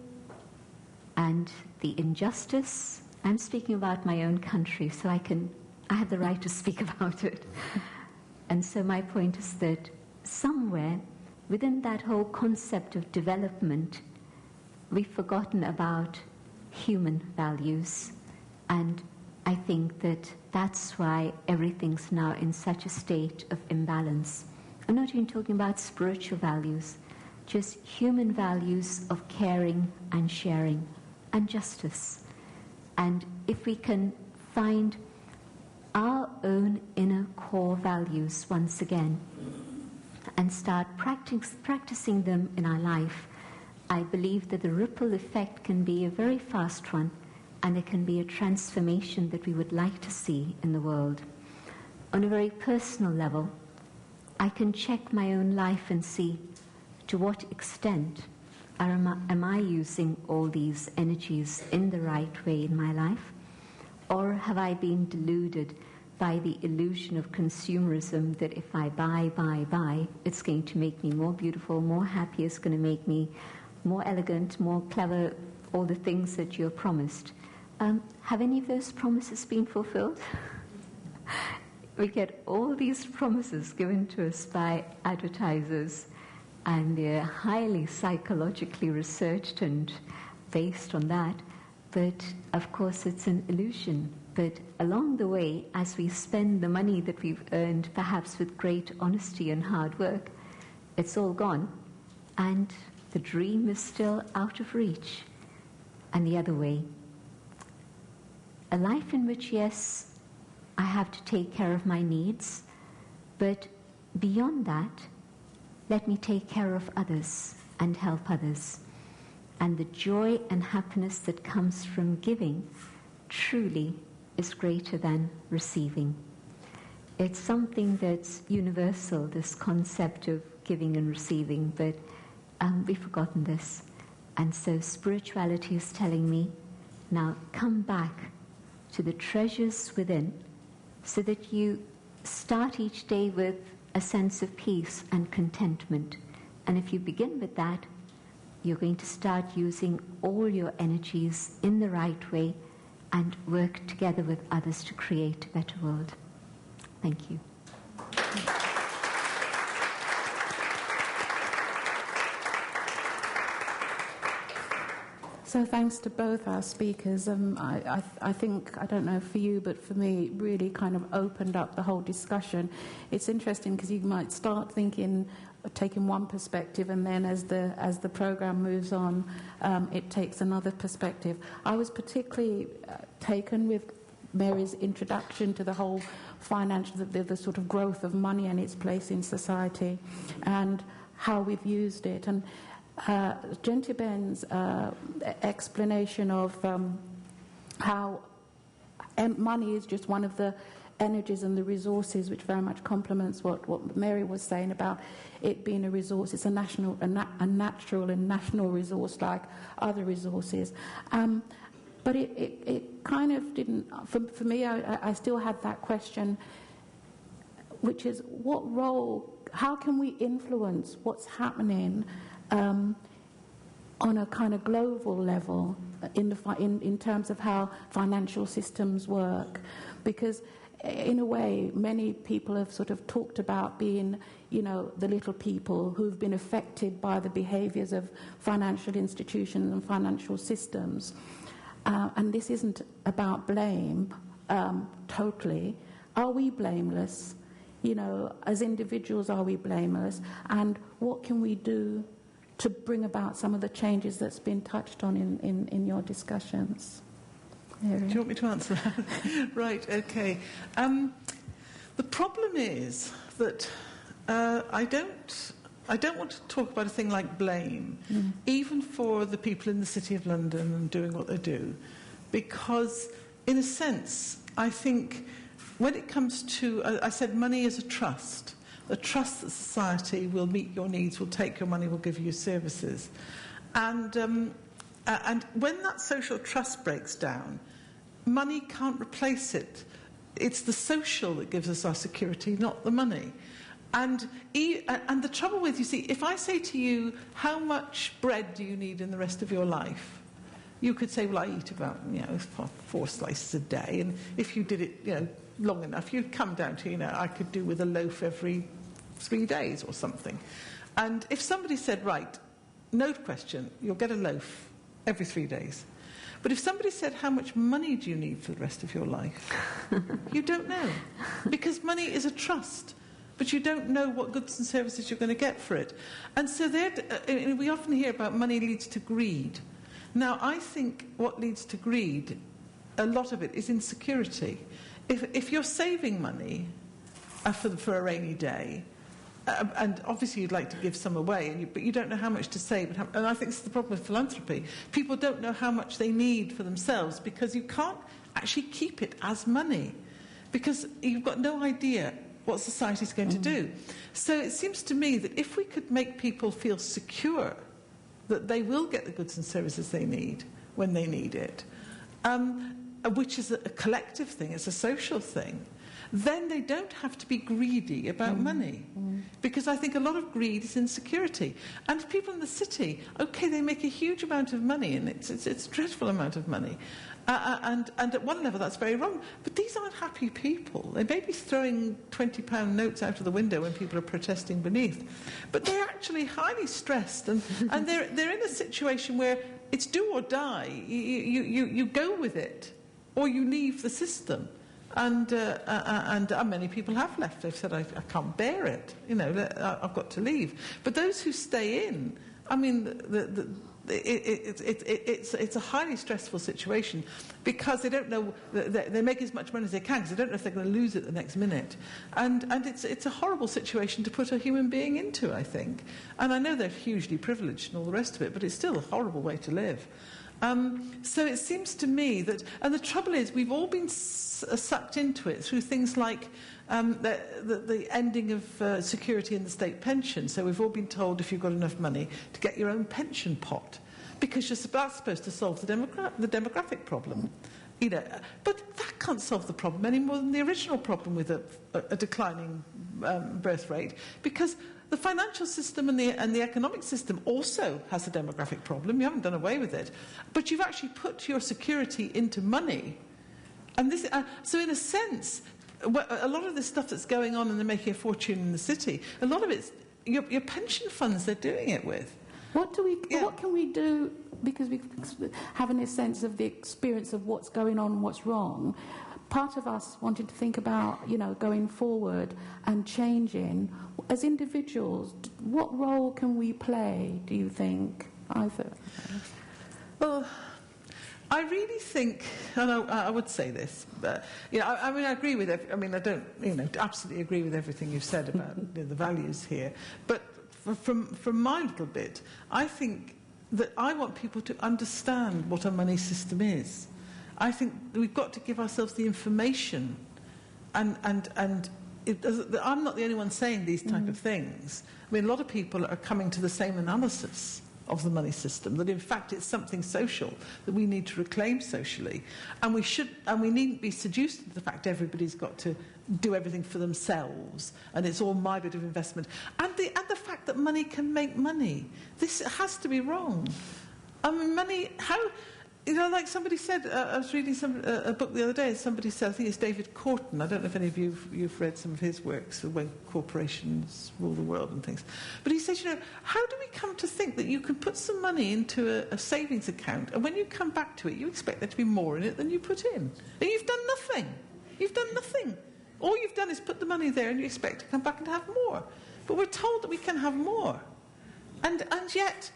and the injustice, I'm speaking about my own country, so I have the right to speak about it. And so my point is that somewhere within that whole concept of development, we've forgotten about human values. And I think that that's why everything's now in such a state of imbalance. I'm not even talking about spiritual values, just human values of caring and sharing and justice. And if we can find our own inner core values once again and start practicing them in our life, I believe that the ripple effect can be a very fast one, and it can be a transformation that we would like to see in the world. On a very personal level, I can check my own life and see to what extent am I using all these energies in the right way in my life, or have I been deluded by the illusion of consumerism that if I buy, it's going to make me more beautiful, more happy, it's going to make me more elegant, more clever, all the things that you're promised. Have any of those promises been fulfilled? We get all these promises given to us by advertisers, and they're highly psychologically researched and based on that. But of course it's an illusion. But along the way, as we spend the money that we've earned, perhaps with great honesty and hard work, it's all gone, and the dream is still out of reach. And the other way, a life in which, yes, I have to take care of my needs, but beyond that, let me take care of others and help others. And the joy and happiness that comes from giving truly is greater than receiving. It's something that's universal, this concept of giving and receiving, but we've forgotten this. And so spirituality is telling me, now come back to the treasures within, so that you start each day with a sense of peace and contentment. And if you begin with that, you're going to start using all your energies in the right way and work together with others to create a better world. Thank you. So thanks to both our speakers. I think, I don't know for you, but for me, it really kind of opened up the whole discussion. It's interesting because you might start thinking, taking one perspective, and then as the program moves on, it takes another perspective. I was particularly taken with Mary's introduction to the whole financial, the sort of growth of money and its place in society, and how we've used it. And Gentiben's explanation of how money is just one of the energies and the resources, which very much complements what Mary was saying about it being a resource. It's a natural and national resource like other resources. But it kind of didn't, for me, I still had that question, which is what role, how can we influence what's happening on a kind of global level in terms of how financial systems work? Because in a way, many people have sort of talked about being, the little people who've been affected by the behaviours of financial institutions and financial systems. And this isn't about blame, totally. Are we blameless? As individuals, are we blameless? And what can we do to bring about some of the changes that's been touched on in your discussions? Mary? Do you want me to answer that? Right, okay. The problem is that I don't want to talk about a thing like blame, even for the people in the City of London and doing what they do, because, in a sense, I think when it comes to, I said money is a trust that society will meet your needs, will take your money, will give you services. And when that social trust breaks down, money can't replace it. It's the social that gives us our security, not the money. And the trouble with, you see, if I say to you, how much bread do you need in the rest of your life? You could say, well, I eat about, 4 slices a day. And if you did it, long enough, you'd come down to, I could do with a loaf every 3 days or something. And if somebody said, right, no question, you'll get a loaf every 3 days. But if somebody said, how much money do you need for the rest of your life? You don't know. Because money is a trust. But you don't know what goods and services you're going to get for it. And so we often hear about money leads to greed. Now, I think what leads to greed, a lot of it is insecurity. If you're saving money for a rainy day, and obviously you'd like to give some away, but you don't know how much to save. And I think this is the problem with philanthropy. People don't know how much they need for themselves because you can't actually keep it as money because you've got no idea what society's going to do. So it seems to me that if we could make people feel secure that they will get the goods and services they need when they need it, which is a collective thing, it's a social thing, then they don't have to be greedy about money. Because I think a lot of greed is insecurity. And people in the city, okay, they make a huge amount of money, and it's a dreadful amount of money. And at one level, that's very wrong. But these aren't happy people. They may be throwing £20 notes out of the window when people are protesting beneath. But they're actually highly stressed, and they're in a situation where it's do or die. You go with it, or you leave the system. And many people have left. They've said, I can't bear it. I've got to leave. But those who stay in, I mean, it's a highly stressful situation because they don't know. They make as much money as they can because they don't know if they're going to lose it the next minute. And it's a horrible situation to put a human being into, I think. And I know they're hugely privileged and all the rest of it, but it's still a horrible way to live. So it seems to me that, and the trouble is, we've all been sucked into it through things like the ending of security in the state pension. So we've all been told if you've got enough money to get your own pension pot, because that's supposed to solve the demographic problem. But that can't solve the problem any more than the original problem with a declining birth rate, because the financial system and the economic system also has a demographic problem. You haven't done away with it. But you've actually put your security into money. And so in a sense, a lot of this stuff that's going on and they're making a fortune in the city, a lot of it's your pension funds they're doing it with. What can we do, because we having a sense of the experience of what's going on, what's wrong. Part of us wanted to think about, going forward and changing. As individuals, what role can we play, do you think, either? Well, I really think, and I would say this, but, I agree with I don't, absolutely agree with everything you've said about the values here. But from my little bit, I think that I want people to understand what a money system is. I think we've got to give ourselves the information, and I'm not the only one saying these type of things. I mean, a lot of people are coming to the same analysis of the money system, that in fact it's something social that we need to reclaim socially, and we needn't be seduced into the fact everybody's got to do everything for themselves and it's all my bit of investment, and the fact that money can make money. This has to be wrong. I mean, money, how... like somebody said, I was reading a book the other day, and somebody said, I think it's David Corton, I don't know if any of you've read some of his works, When Corporations Rule the World and things. But he says, how do we come to think that you can put some money into a savings account, and when you come back to it, you expect there to be more in it than you put in? And you've done nothing. You've done nothing. All you've done is put the money there, and you expect to come back and have more. But we're told that we can have more. And yet,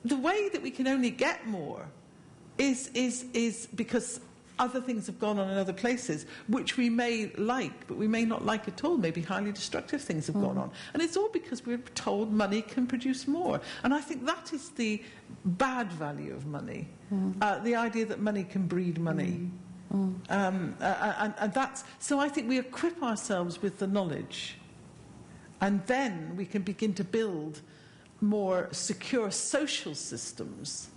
the way that we can only get more is because other things have gone on in other places, which we may like, but we may not like at all. Maybe highly destructive things have gone on. And it's all because we're told money can produce more. And I think that is the bad value of money, the idea that money can breed money. And that's... So I think we equip ourselves with the knowledge, and then we can begin to build more secure social systems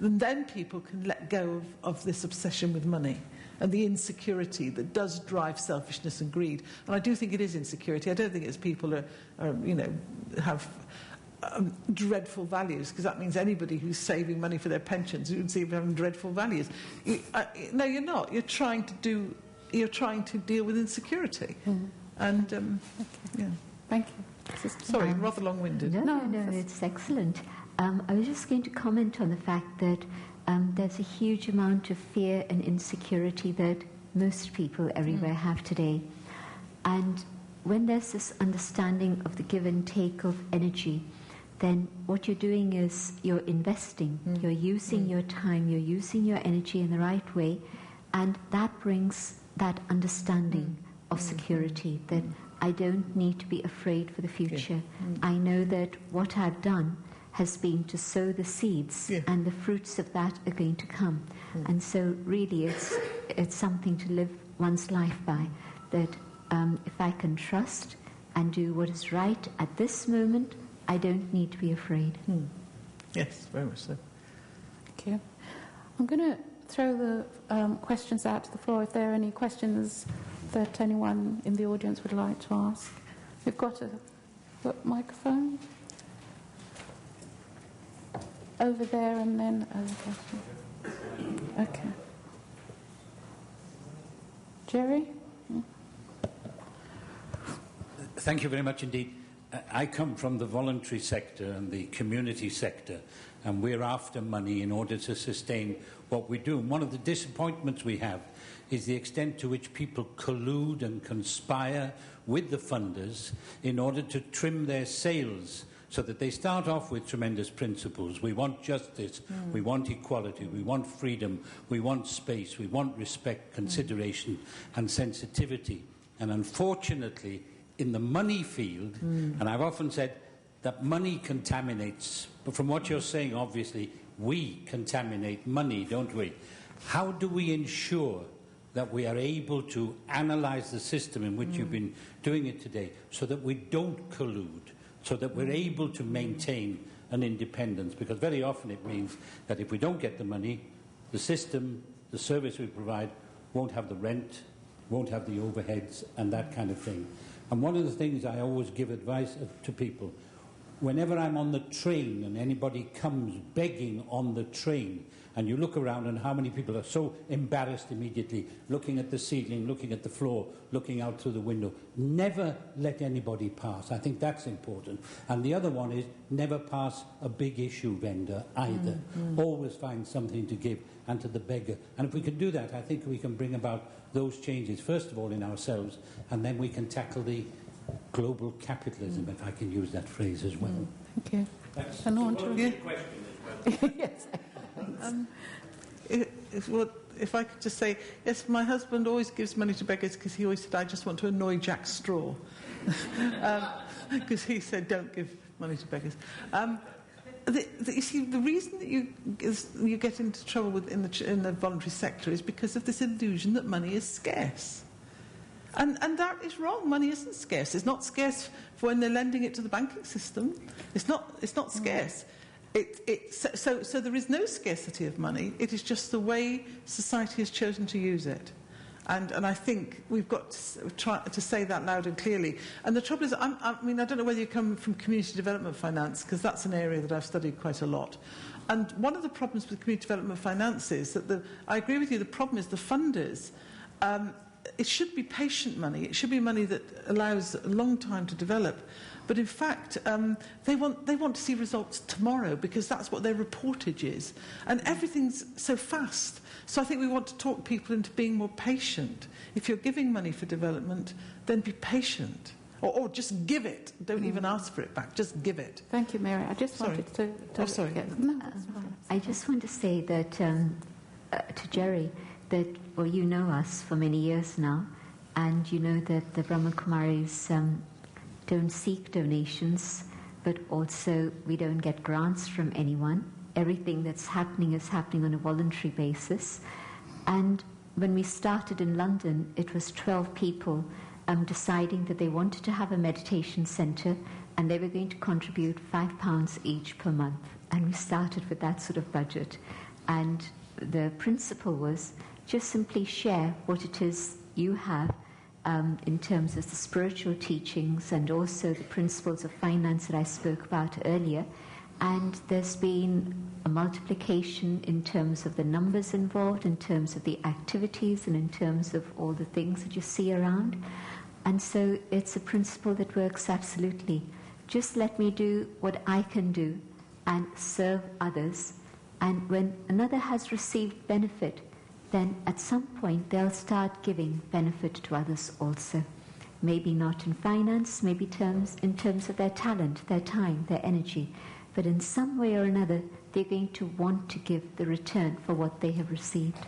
And then people can let go of this obsession with money and the insecurity that does drive selfishness and greed. And I do think it is insecurity. I don't think it's people have dreadful values, because that means anybody who's saving money for their pensions, you would see them having dreadful values. No, you're not. You're trying to deal with insecurity. And okay. yeah. Thank you. Sorry, rather long-winded. No, it's excellent. I was just going to comment on the fact that there's a huge amount of fear and insecurity that most people everywhere have today. And when there's this understanding of the give and take of energy, then what you're doing is you're investing. You're using your time, you're using your energy in the right way, and that brings that understanding of security, that I don't need to be afraid for the future. I know that what I've done has been to sow the seeds, and the fruits of that are going to come. And so really it's something to live one's life by, that if I can trust and do what is right at this moment, I don't need to be afraid. Yes, very much so. Thank you. I'm going to throw the questions out to the floor if there are any questions that anyone in the audience would like to ask. We've got a microphone over there, and then okay. Jerry? Thank you very much indeed. I come from the voluntary sector and the community sector, and we're after money in order to sustain what we do. And one of the disappointments we have is the extent to which people collude and conspire with the funders in order to trim their sails, so that they start off with tremendous principles. We want justice, we want equality, we want freedom, we want space, we want respect, consideration and sensitivity. And unfortunately, in the money field, and I've often said that money contaminates, but from what you're saying, obviously, we contaminate money, don't we? How do we ensure that we are able to analyse the system in which you've been doing it today, so that we don't collude, so that we're able to maintain an independence? Because very often it means that if we don't get the money, the system, the service we provide, won't have the rent, won't have the overheads and that kind of thing. And one of the things I always give advice to people, whenever I'm on the train and anybody comes begging on the train, and you look around and how many people are so embarrassed immediately, looking at the ceiling, looking at the floor, looking out through the window, never let anybody pass. I think that's important. And the other one is never pass a big issue vendor either. Always find something to give, and to the beggar. And if we can do that, I think we can bring about those changes, first of all in ourselves, and then we can tackle the global capitalism, if I can use that phrase as well. Thank you. That's And on a to question as well. yes. If I could just say, yes, my husband always gives money to beggars, because he always said, I just want to annoy Jack Straw. Because he said, don't give money to beggars. You see, the reason that you get into trouble in the voluntary sector is because of this illusion that money is scarce. And that is wrong. Money isn't scarce. It's not scarce for when they're lending it to the banking system. It's not scarce. So there is no scarcity of money. It is just the way society has chosen to use it. And I think we've got to try to say that loud and clearly. And the trouble is, I don't know whether you come from community development finance, because that's an area that I've studied quite a lot. And one of the problems with community development finance is that I agree with you, the problem is the funders. It should be patient money. It should be money that allows a long time to develop. But in fact, they want to see results tomorrow, because that's what their reportage is. And everything's so fast. So I think we want to talk people into being more patient. If you're giving money for development, then be patient. Or just give it. Don't even ask for it back. Just give it. Thank you, Mary. I just wanted to sorry. No, that's fine. I just want to say that to Jerry, that, well, you know us for many years now, and you know that the Brahma Kumaris don't seek donations, but also we don't get grants from anyone. Everything that's happening is happening on a voluntary basis. And when we started in London, it was 12 people deciding that they wanted to have a meditation centre, and they were going to contribute £5 each per month. And we started with that sort of budget. And the principle was just simply share what it is you have in terms of the spiritual teachings and also the principles of finance that I spoke about earlier. And there's been a multiplication in terms of the numbers involved, in terms of the activities, and in terms of all the things that you see around. And so it's a principle that works absolutely. Just let me do what I can do and serve others. And when another has received benefit, then at some point they'll start giving benefit to others also. Maybe not in finance, maybe in terms of their talent, their time, their energy. But in some way or another, they're going to want to give the return for what they have received.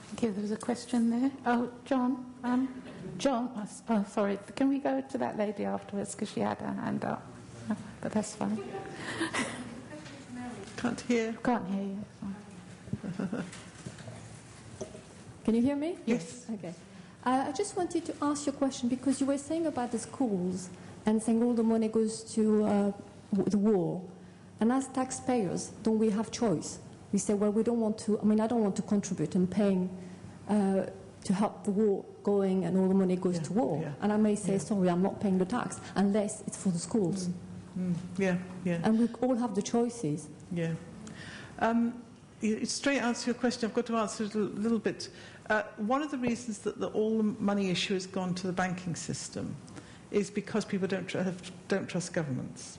Thank you. There was a question there. Oh, John. John, sorry. Can we go to that lady afterwards because she had her hand up? But that's fine. Can't hear. Can't hear you. Can you hear me? Yes. Okay. I just wanted to ask you a question because you were saying about the schools and saying all the money goes to the war. And as taxpayers, don't we have choice? We say, well, we don't want to, I don't want to contribute and paying to help the war going and all the money goes to war. Yeah. And I may say, sorry, I'm not paying the tax unless it's for the schools. Yeah. And we all have the choices. Yeah. Straight answer your question, I've got to answer it a little bit. One of the reasons that all the money issue has gone to the banking system is because people don't trust governments.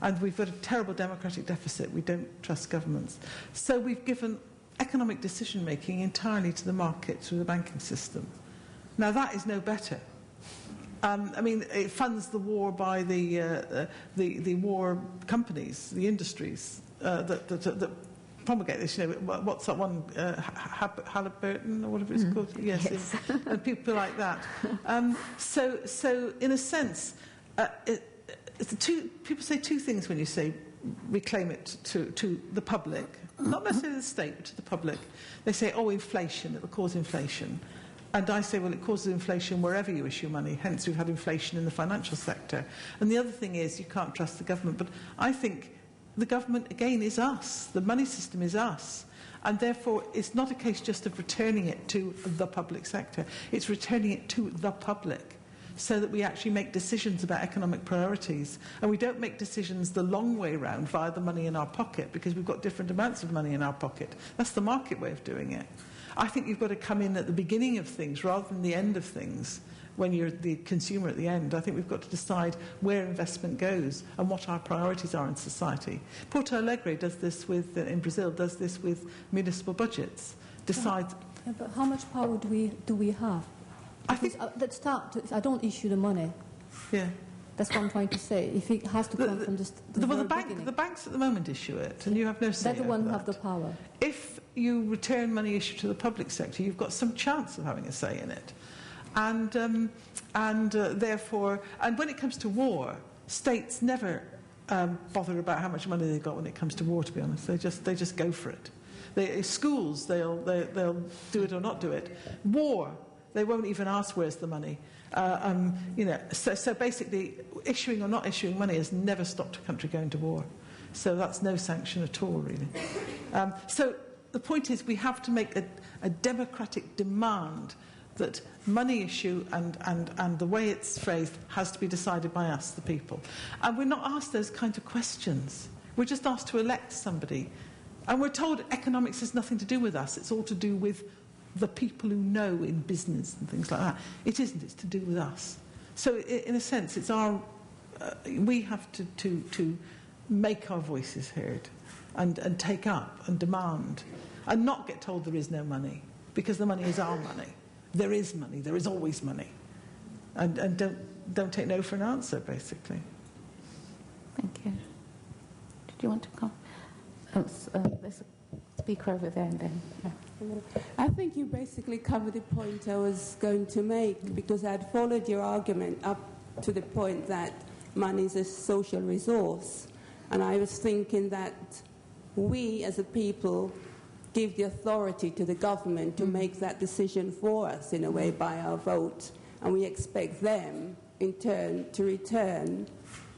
And we've got a terrible democratic deficit. We don't trust governments. So we've given economic decision-making entirely to the market through the banking system. Now, that is no better. It funds the war by the war companies, the industries that promulgate this. What's that one? Halliburton or whatever it's called. Yes. And people like that. So in a sense, people say two things when you say reclaim it to the public, not necessarily the state, but to the public. They say, inflation, it will cause inflation. And I say, well, it causes inflation wherever you issue money. Hence, we've had inflation in the financial sector. And the other thing is, you can't trust the government. But I think the government, again, is us. The money system is us. And therefore, it's not a case just of returning it to the public sector. It's returning it to the public so that we actually make decisions about economic priorities. And we don't make decisions the long way round via the money in our pocket because we've got different amounts of money in our pocket. That's the market way of doing it. I think you've got to come in at the beginning of things rather than the end of things when you're the consumer at the end. I think we've got to decide where investment goes and what our priorities are in society. Porto Alegre does this in Brazil, does this with municipal budgets. Decides. Yeah, but how much power do we have? Because I don't issue the money. Yeah. That's what I'm trying to say. If it has to come from the banks at the moment issue it, and you have no say. They're the one who have the power. If you return money issued to the public sector, you've got some chance of having a say in it, and therefore, and when it comes to war, states never bother about how much money they've got when it comes to war. To be honest, they just go for it. Schools, they'll do it or not do it. War, they won't even ask where's the money. So basically, issuing or not issuing money has never stopped a country going to war. So that's no sanction at all, really. So the point is, we have to make a democratic demand that money issue and the way it's phrased has to be decided by us, the people. And we're not asked those kinds of questions. We're just asked to elect somebody. And we're told economics has nothing to do with us. It's all to do with the people who know in business and things like that. It isn't. It's to do with us. So in a sense, it's our... we have to make our voices heard and take up and demand and not get told there is no money, because the money is our money. There is money. There is always money. And don't take no for an answer, basically. Thank you. Did you want to come? There's a speaker over there and then... Yeah. I think you basically covered the point I was going to make, because I had followed your argument up to the point that money is a social resource. And I was thinking that we as a people give the authority to the government to make that decision for us in a way by our vote. And we expect them, in turn, to return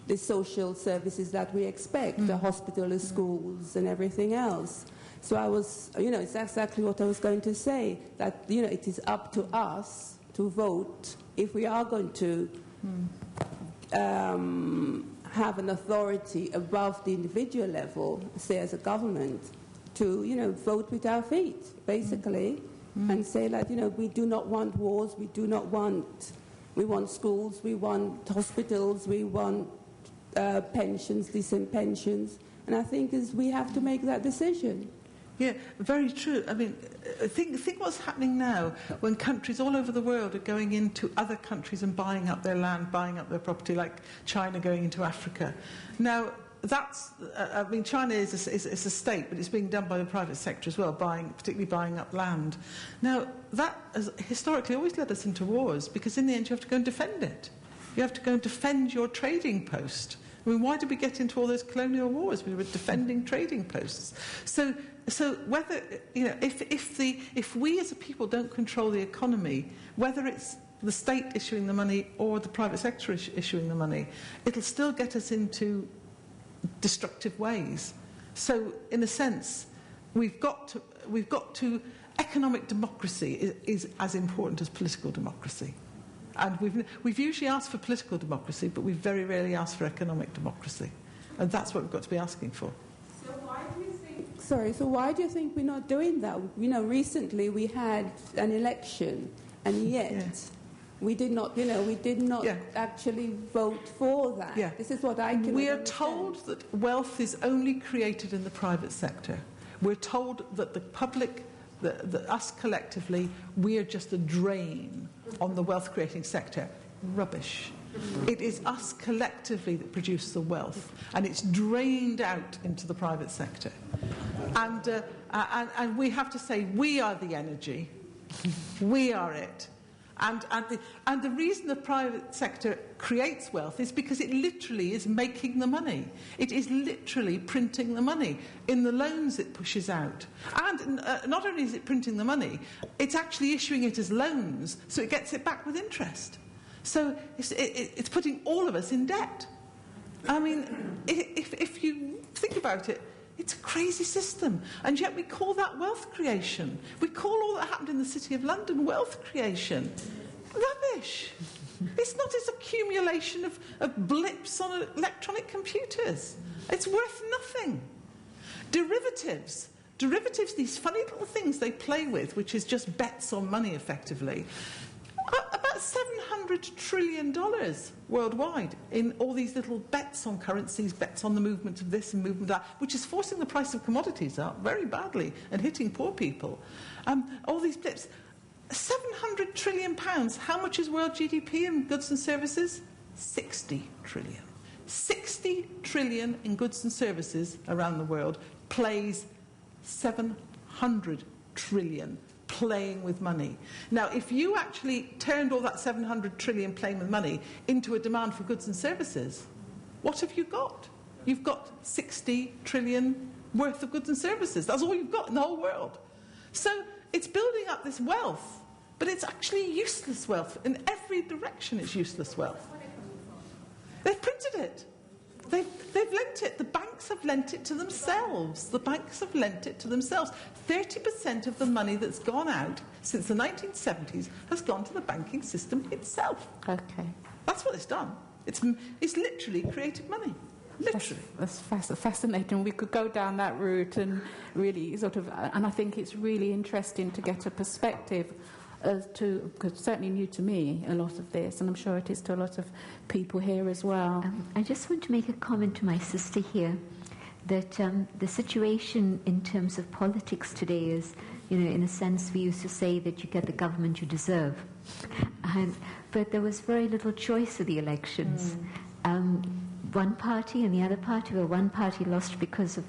the social services that we expect, the hospital, the schools, and everything else. So I was, it's exactly what I was going to say, that, it is up to us to vote if we are going to have an authority above the individual level, say as a government, to, vote with our feet, basically, and say that, we do not want wars, we want schools, we want hospitals, we want pensions, decent pensions, and I think we have to make that decision. Yeah, very true. I mean, think what's happening now when countries all over the world are going into other countries and buying up their land, buying up their property, like China going into Africa. Now, that's, China is a state, but it's being done by the private sector as well, particularly buying up land. Now, that has historically always led us into wars, because in the end you have to go and defend it. You have to go and defend your trading post. I mean, why did we get into all those colonial wars? We were defending trading posts. So whether, if we as a people don't control the economy, whether it's the state issuing the money or the private sector issuing the money, it'll still get us into destructive ways. So, in a sense, we've got to economic democracy is as important as political democracy. And we've usually asked for political democracy, but we've very rarely asked for economic democracy. And that's what we've got to be asking for. So why do you think we're not doing that? Recently we had an election, and yet we did not actually vote for that. Yeah. This is what I can We are told that wealth is only created in the private sector. We're told that the public, us collectively, we are just a drain on the wealth-creating sector. Rubbish. It is us collectively that produce the wealth, and it's drained out into the private sector. And we have to say, we are the energy. We are it. And the reason the private sector creates wealth is because it literally is making the money. It is literally printing the money in the loans it pushes out. And not only is it printing the money, it's actually issuing it as loans, so it gets it back with interest. So it's putting all of us in debt. I mean, if you think about it, it's a crazy system, and yet we call that wealth creation. We call all that happened in the City of London wealth creation. Rubbish. It's not this accumulation of blips on electronic computers. It's worth nothing. Derivatives, these funny little things they play with, which is just bets on money effectively, about $700 trillion worldwide in all these little bets on currencies, bets on the movement of this and movement of that, which is forcing the price of commodities up very badly and hitting poor people. All these blips. £700 trillion. How much is world GDP in goods and services? 60 trillion. 60 trillion in goods and services around the world plays 700 trillion playing with money. Now, if you actually turned all that 700 trillion playing with money into a demand for goods and services, what have you got? You've got 60 trillion worth of goods and services. That's all you've got in the whole world. So it's building up this wealth, but it's actually useless wealth. In every direction it's useless wealth. They've printed it. They've lent it. The banks have lent it to themselves. The banks have lent it to themselves. 30% of the money that's gone out since the 1970s has gone to the banking system itself. Okay. That's what it's done. It's literally created money. Literally. That's fascinating. We could go down that route and really and I think it's really interesting to get a perspective as to, because it's certainly new to me, a lot of this, and I'm sure it is to a lot of people here as well. I just want to make a comment to my sister here, that the situation in terms of politics today is, in a sense, we used to say that you get the government you deserve. But there was very little choice of the elections. One party and the other party, well, one party lost because of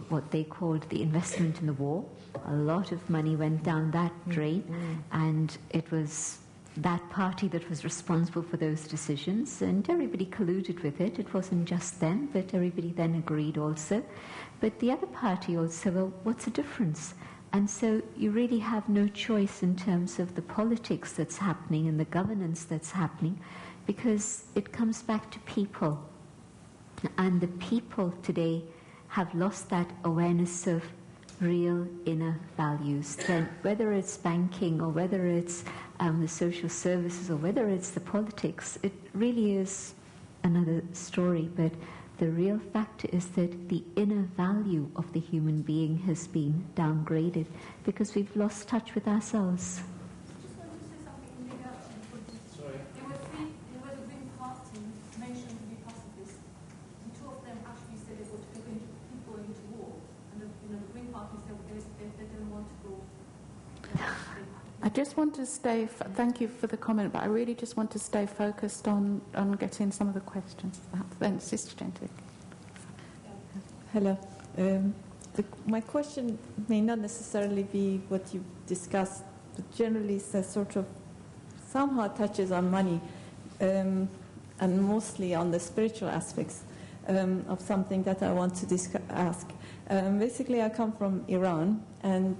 what they called the investment in the war. A lot of money went down that drain, and it was that party that was responsible for those decisions, and everybody colluded with it. It wasn't just them, but everybody then agreed also. But the other party also, well, what's the difference? And so you really have no choice in terms of the politics that's happening and the governance that's happening, because it comes back to people. And the people today have lost that awareness of real inner values. Then whether it's banking or whether it's the social services or whether it's the politics, it really is another story. But the real fact is that the inner value of the human being has been downgraded because we've lost touch with ourselves. I just want to stay, thank you for the comment, but I really just want to stay focused on getting some of the questions. Then, Sister Gentic. Hello. My question may not necessarily be what you discussed, but generally it's a sort of somehow touches on money and mostly on the spiritual aspects of something that I want to ask. Basically, I come from Iran, and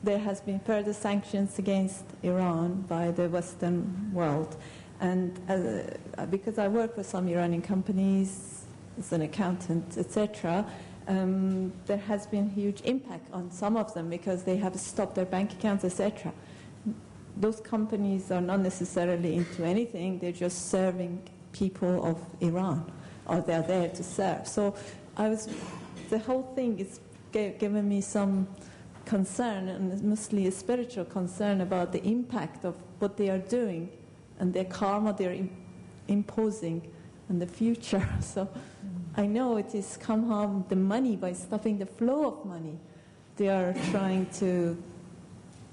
there has been further sanctions against Iran by the Western world. And because I work with some Iranian companies as an accountant, etc., there has been huge impact on some of them because they have stopped their bank accounts, etc. Those companies are not necessarily into anything, they're just serving people of Iran, or they're there to serve. So the whole thing is giving me some concern, and mostly a spiritual concern about the impact of what they are doing and their karma they're imposing in the future. So I know it is somehow the money, by stopping the flow of money, they are trying to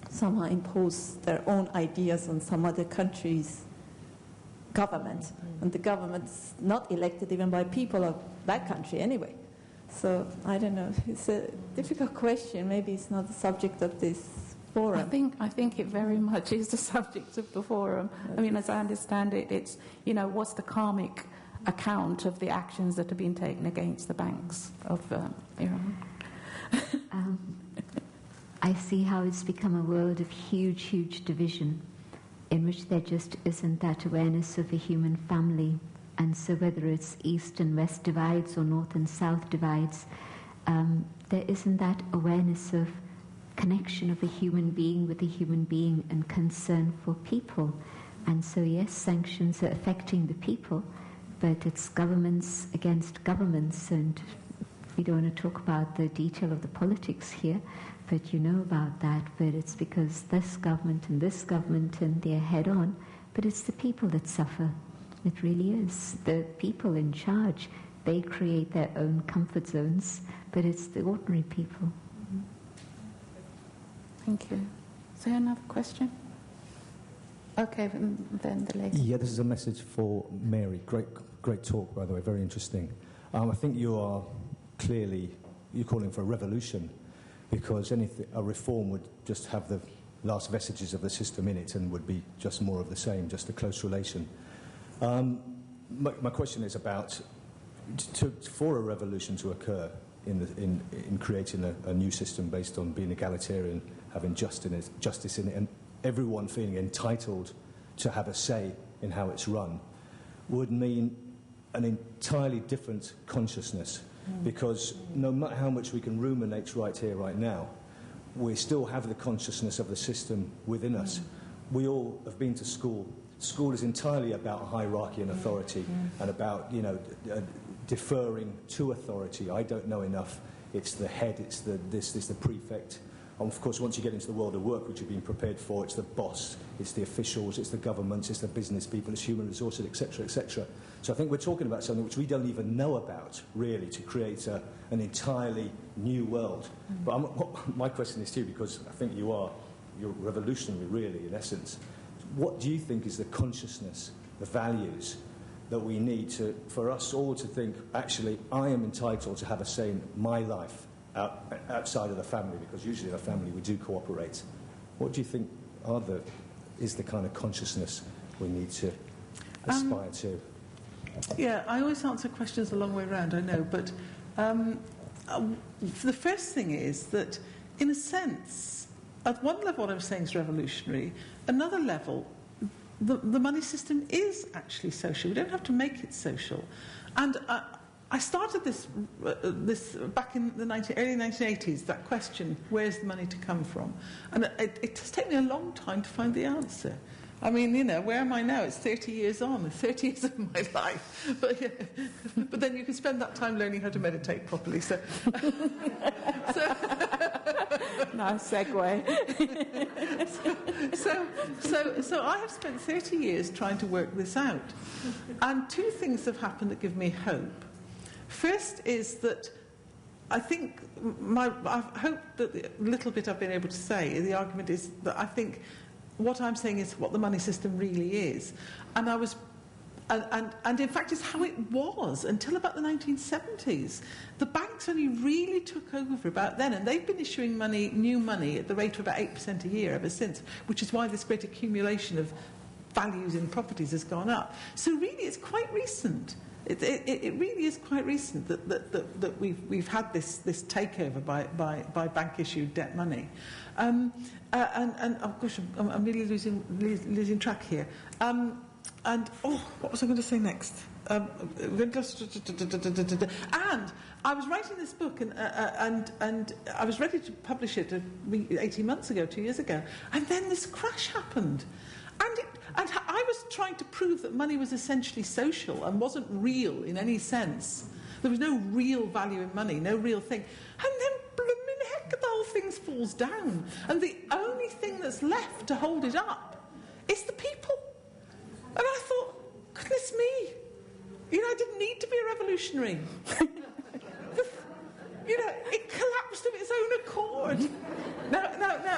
somehow impose their own ideas on some other countries' government. And the government's not elected even by people of that country anyway. So, I don't know, it's a difficult question. Maybe it's not the subject of this forum. I think it very much is the subject of the forum. I mean, as I understand it, it's, what's the karmic account of the actions that have been taken against the banks of Iran? I see how it's become a world of huge, huge division in which there just isn't that awareness of a human family. And so whether it's East and West divides or North and South divides, there isn't that awareness of connection of a human being with a human being and concern for people. And so, yes, sanctions are affecting the people, but it's governments against governments, and we don't want to talk about the detail of the politics here, but you know about that. But it's because this government and they're head on, but it's the people that suffer. It really is. The people in charge, they create their own comfort zones, but it's the ordinary people. Thank you. Is there another question? Okay, then the lady. Yeah, this is a message for Mary. Great talk, by the way, very interesting. I think you're calling for a revolution, because a reform would just have the last vestiges of the system in it and would be just more of the same, just a close relation. My question is about for a revolution to occur in creating a new system based on being egalitarian, having justice in it, and everyone feeling entitled to have a say in how it's run, would mean an entirely different consciousness. Because no matter how much we can ruminate right here, right now, we still have the consciousness of the system within us. We all have been to school. School is entirely about hierarchy and authority, and about deferring to authority. I don't know enough. It's the head. It's the prefect. And of course, once you get into the world of work, which you've been prepared for, it's the boss, it's the officials, it's the governments, it's the business people, it's human resources, etc., etc. So I think we're talking about something which we don't even know about, really, to create an entirely new world. But my question is to you, because I think you're revolutionary, really, in essence. What do you think is the consciousness, the values that we need for us all to think, actually, I am entitled to have a say in my life outside of the family, because usually in a family we do cooperate. What do you think is the kind of consciousness we need to aspire to? Yeah, I always answer questions a long way around, I know, but the first thing is that, in a sense, at one level what I'm saying is revolutionary, another level, the money system is actually social. We don't have to make it social. And I started this back in the early 1980s, that question, where's the money to come from? And it has taken me a long time to find the answer. I mean, you know, where am I now? It's 30 years on, 30 years of my life. But then you can spend that time learning how to meditate properly. So nice segue. So I have spent 30 years trying to work this out. And two things have happened that give me hope. First is that I think I hope that the little bit I've been able to say, the argument is that I think what I'm saying is what the money system really is. And and in fact, it's how it was until about the 1970s. The banks only really took over about then, and they've been issuing new money, at the rate of about 8% a year ever since, which is why this great accumulation of values in properties has gone up. So really, it's quite recent. It really is quite recent that we've had this takeover by bank-issued debt money. And of course, I'm really losing track here. And what was I going to say next? And I was writing this book, and I was ready to publish it 18 months ago, 2 years ago, and then this crash happened, and I was trying to prove that money was essentially social and wasn't real in any sense. There was no real value in money, no real thing, and then blooming heck, the whole thing falls down, and the only thing that's left to hold it up is the people. And I thought, goodness me, you know, I didn't need to be a revolutionary. You know, it collapsed of its own accord.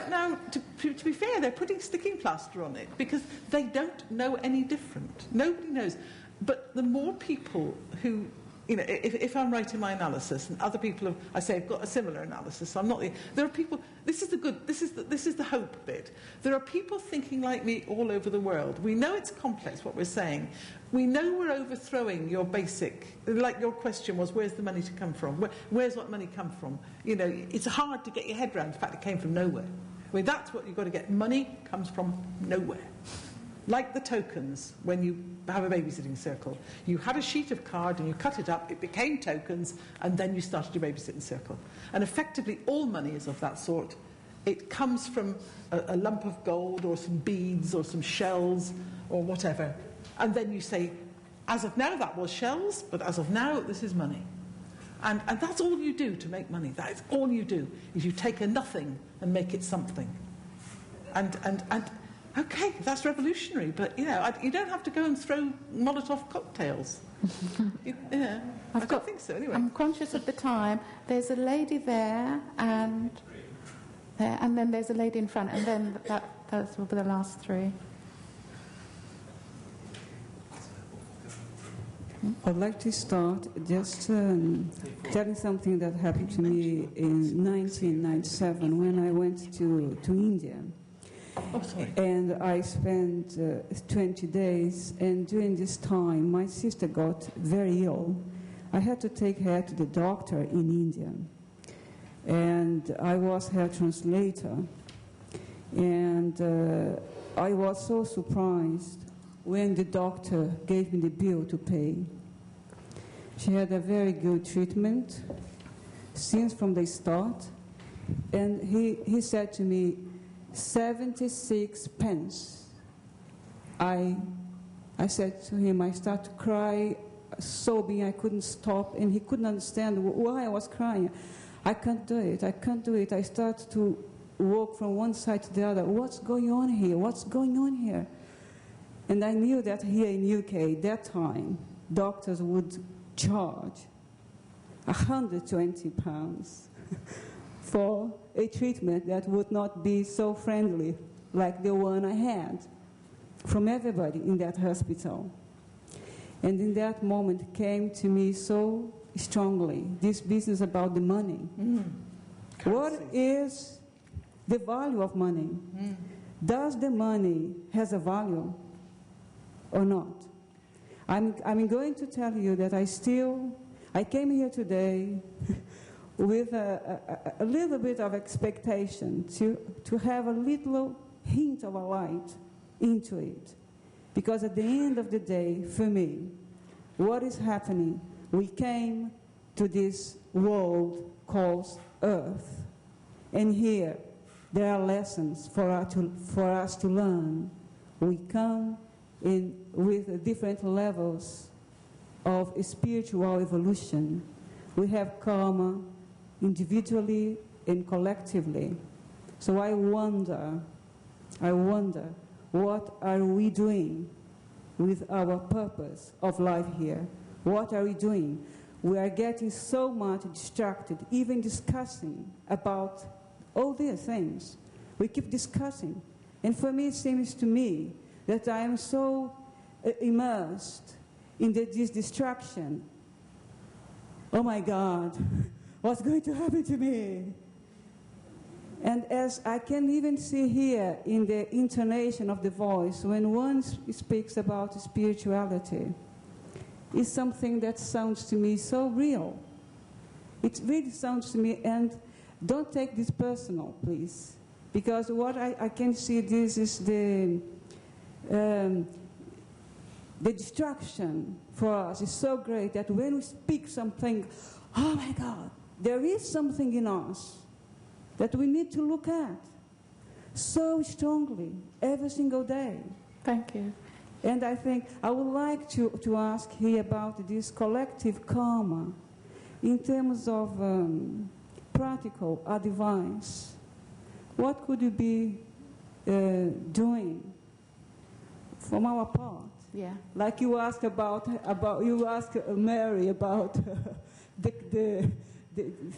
Now, to be fair, they're putting sticking plaster on it because they don't know any different. Nobody knows. But the more people who, you know, if I'm writing my analysis and other people have got a similar analysis, so I'm not. There are people. This is the hope bit. There are people thinking like me all over the world. We know it's complex what we're saying. We know we're overthrowing your basic. Like your question was, where's the money to come from? Where's what money come from? You know, it's hard to get your head around the fact it came from nowhere. I mean, that's what you've got to get. Money comes from nowhere. Like the tokens when you have a babysitting circle. You had a sheet of card and you cut it up, it became tokens, and then you started your babysitting circle. And effectively all money is of that sort. It comes from a lump of gold or some beads or some shells or whatever. And then you say, as of now that was shells, but as of now this is money. And that's all you do to make money. That is all you do, is you take a nothing and make it something. And okay, that's revolutionary, but, you know, you don't have to go and throw Molotov cocktails. Yeah, I don't think so, anyway. I'm conscious of the time. There's a lady there, and then there's a lady in front, and then those will be the last three. I'd like to start just telling something that happened to me in 1997 when I went to India. Oh, sorry. And I spent 20 days, and during this time my sister got very ill. I had to take her to the doctor in India, and I was her translator. And I was so surprised when the doctor gave me the bill to pay. She had a very good treatment since from the start, and he said to me, 76 pence. I said to him, I started to cry, sobbing, I couldn't stop, and he couldn't understand why I was crying. I can't do it, I can't do it. I started to walk from one side to the other. What's going on here? What's going on here? And I knew that here in UK, that time, doctors would charge £120 for a treatment that would not be so friendly like the one I had from everybody in that hospital. And in that moment came to me so strongly, this business about the money. What is the value of money? Does the money has a value or not? I'm going to tell you that I came here today with a little bit of expectation to have a little hint of a light into it. Because at the end of the day, for me, what is happening? We came to this world called Earth. And here, there are lessons for us to learn. We come in with different levels of spiritual evolution. We have karma individually and collectively. So I wonder, what are we doing with our purpose of life here? What are we doing? We are getting so much distracted, even discussing about all these things. We keep discussing. And for me, it seems to me that I am so immersed in this distraction. Oh my God, what's going to happen to me? And as I can even see here in the intonation of the voice, when one speaks about spirituality, it's something that sounds to me so real. It really sounds to me, and don't take this personal, please. Because what I can see, this is the distraction for us is so great that when we speak something, oh my God, there is something in us that we need to look at so strongly every single day. Thank you. And I think I would like to ask here about this collective karma in terms of practical advice. What could you be doing from our part? Yeah. Like you asked you asked Mary about the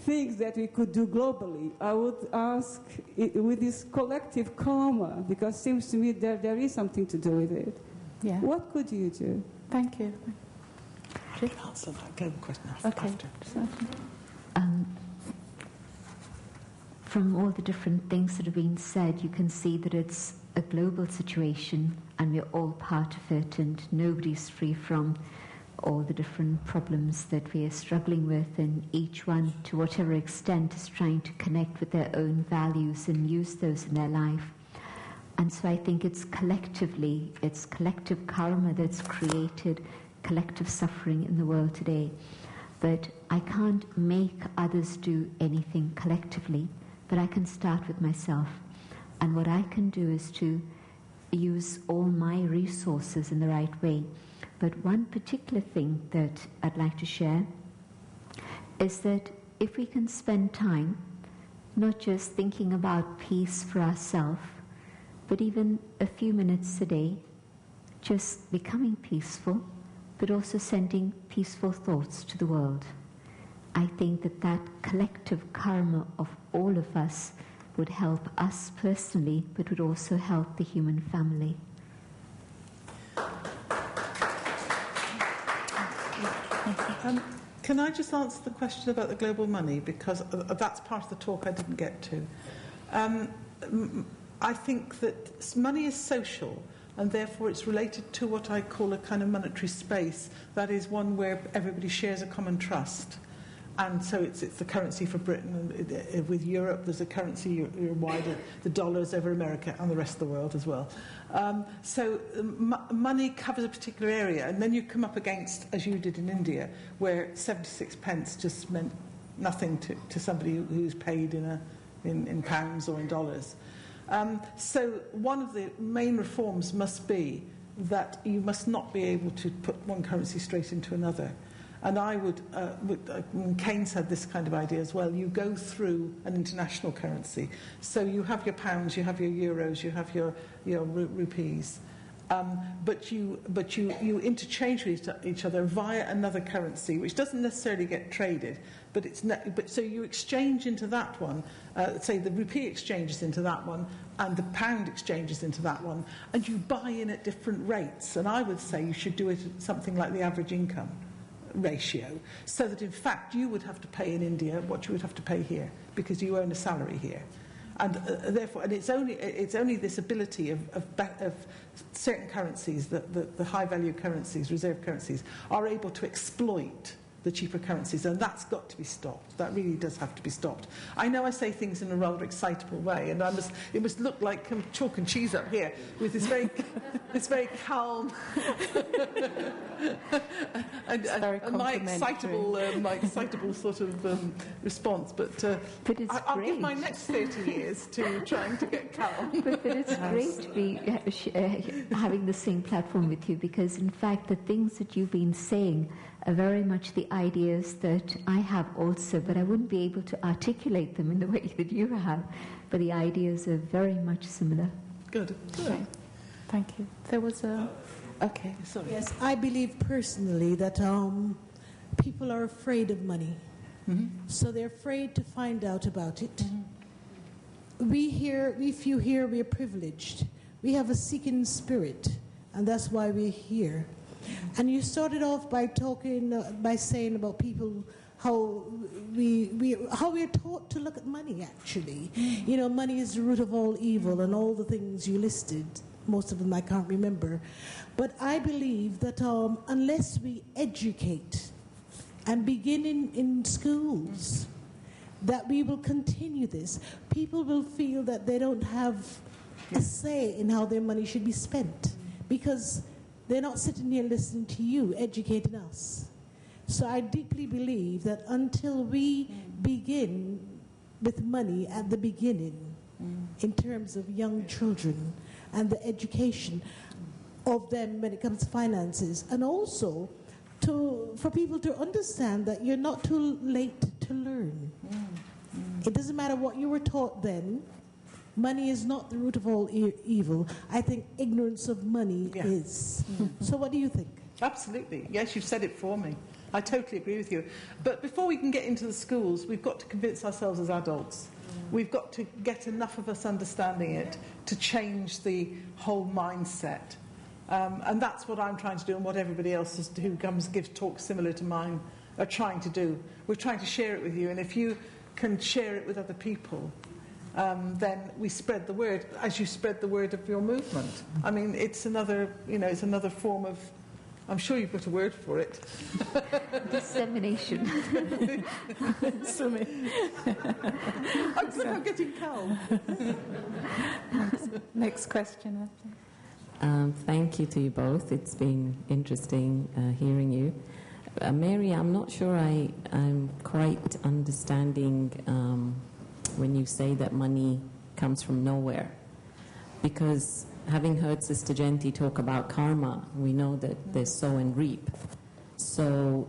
things that we could do globally. I would ask with this collective karma, because it seems to me that there is something to do with it. Yeah. What could you do? Thank you. I can answer that global question Okay. after. From all the different things that have been said, you can see that it's a global situation and we're all part of it, and nobody's free from all the different problems that we are struggling with, and each one, to whatever extent, is trying to connect with their own values and use those in their life. And so I think it's collective karma that's created collective suffering in the world today. But I can't make others do anything collectively, but I can start with myself. And what I can do is to use all my resources in the right way. But one particular thing that I'd like to share is that if we can spend time not just thinking about peace for ourselves, but even a few minutes a day, just becoming peaceful, but also sending peaceful thoughts to the world. I think that collective karma of all of us would help us personally, but would also help the human family. Can I just answer the question about the global money? Because that's part of the talk I didn't get to. I think that money is social, and therefore it's related to what I call a kind of monetary space. That is one where everybody shares a common trust. And so it's the currency for Britain. And with Europe, there's a currency wider, the dollars over America and the rest of the world as well. So money covers a particular area. And then you come up against, as you did in India, where 76 pence just meant nothing to somebody who's paid in pounds or in dollars. So one of the main reforms must be that you must not be able to put one currency straight into another. And I would Keynes had this kind of idea as well. You go through an international currency. So you have your pounds, you have your euros, you have your rupees. But you interchange with each other via another currency, which doesn't necessarily get traded, but so you exchange into that one. Say the rupee exchanges into that one, and the pound exchanges into that one, and you buy in at different rates. And I would say you should do it at something like the average income ratio, so that in fact you would have to pay in India what you would have to pay here, because you earn a salary here. And therefore, and it's only this ability of certain currencies, the high value currencies, reserve currencies, are able to exploit the cheaper currencies, and that's got to be stopped. That really does have to be stopped. I know I say things in a rather excitable way, and it must look like chalk and cheese up here with this very, this very calm and my excitable sort of response. But I'll give my next 30 years to trying to get calm. But it's great to be having the same platform with you, because in fact the things that you've been saying are very much the ideas that I have also, but I wouldn't be able to articulate them in the way that you have. But the ideas are very much similar. Good. Okay. Thank you. There was a... Okay, sorry. Yes, I believe personally that people are afraid of money. Mm-hmm. So they're afraid to find out about it. Mm-hmm. If you hear, we're privileged. We have a seeking spirit, and that's why we're here. And you started off by saying about people how we're taught to look at money. Actually, you know, money is the root of all evil, and all the things you listed. Most of them I can't remember, but I believe that unless we educate and begin in schools, that we will continue this. People will feel that they don't have a say in how their money should be spent because they're not sitting here listening to you, educating us. So I deeply believe that until we begin with money at the beginning, in terms of young children and the education of them when it comes to finances, and also for people to understand that you're not too late to learn. It doesn't matter what you were taught then. Money is not the root of all evil. I think ignorance of money is. So what do you think? Absolutely. Yes, you've said it for me. I totally agree with you. But before we can get into the schools, we've got to convince ourselves as adults. We've got to get enough of us understanding it to change the whole mindset. And that's what I'm trying to do, and what everybody else who comes and gives talks similar to mine are trying to do. We're trying to share it with you, and if you can share it with other people, then we spread the word, as you spread the word of your movement. I mean, it's another form of, I'm sure you've got a word for it. Dissemination. I'm getting calm. Next question, I think. Thank you to you both. It's been interesting hearing you. Mary, I'm not sure I'm quite understanding when you say that money comes from nowhere. Because having heard Sister Genti talk about karma, we know that there's sow and reap. So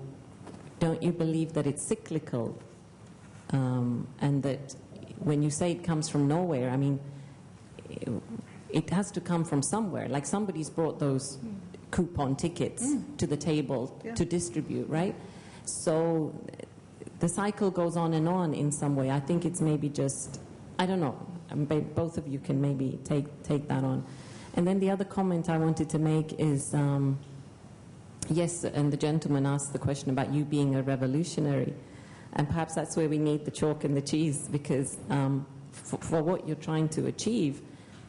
don't you believe that it's cyclical? And that when you say it comes from nowhere, I mean, it has to come from somewhere. Like somebody's brought those coupon tickets to the table to distribute, right? So the cycle goes on and in some way. I think it's maybe just, I don't know, both of you can maybe take that on. And then the other comment I wanted to make is, yes, and the gentleman asked the question about you being a revolutionary. And perhaps that's where we need the chalk and the cheese, because for what you're trying to achieve,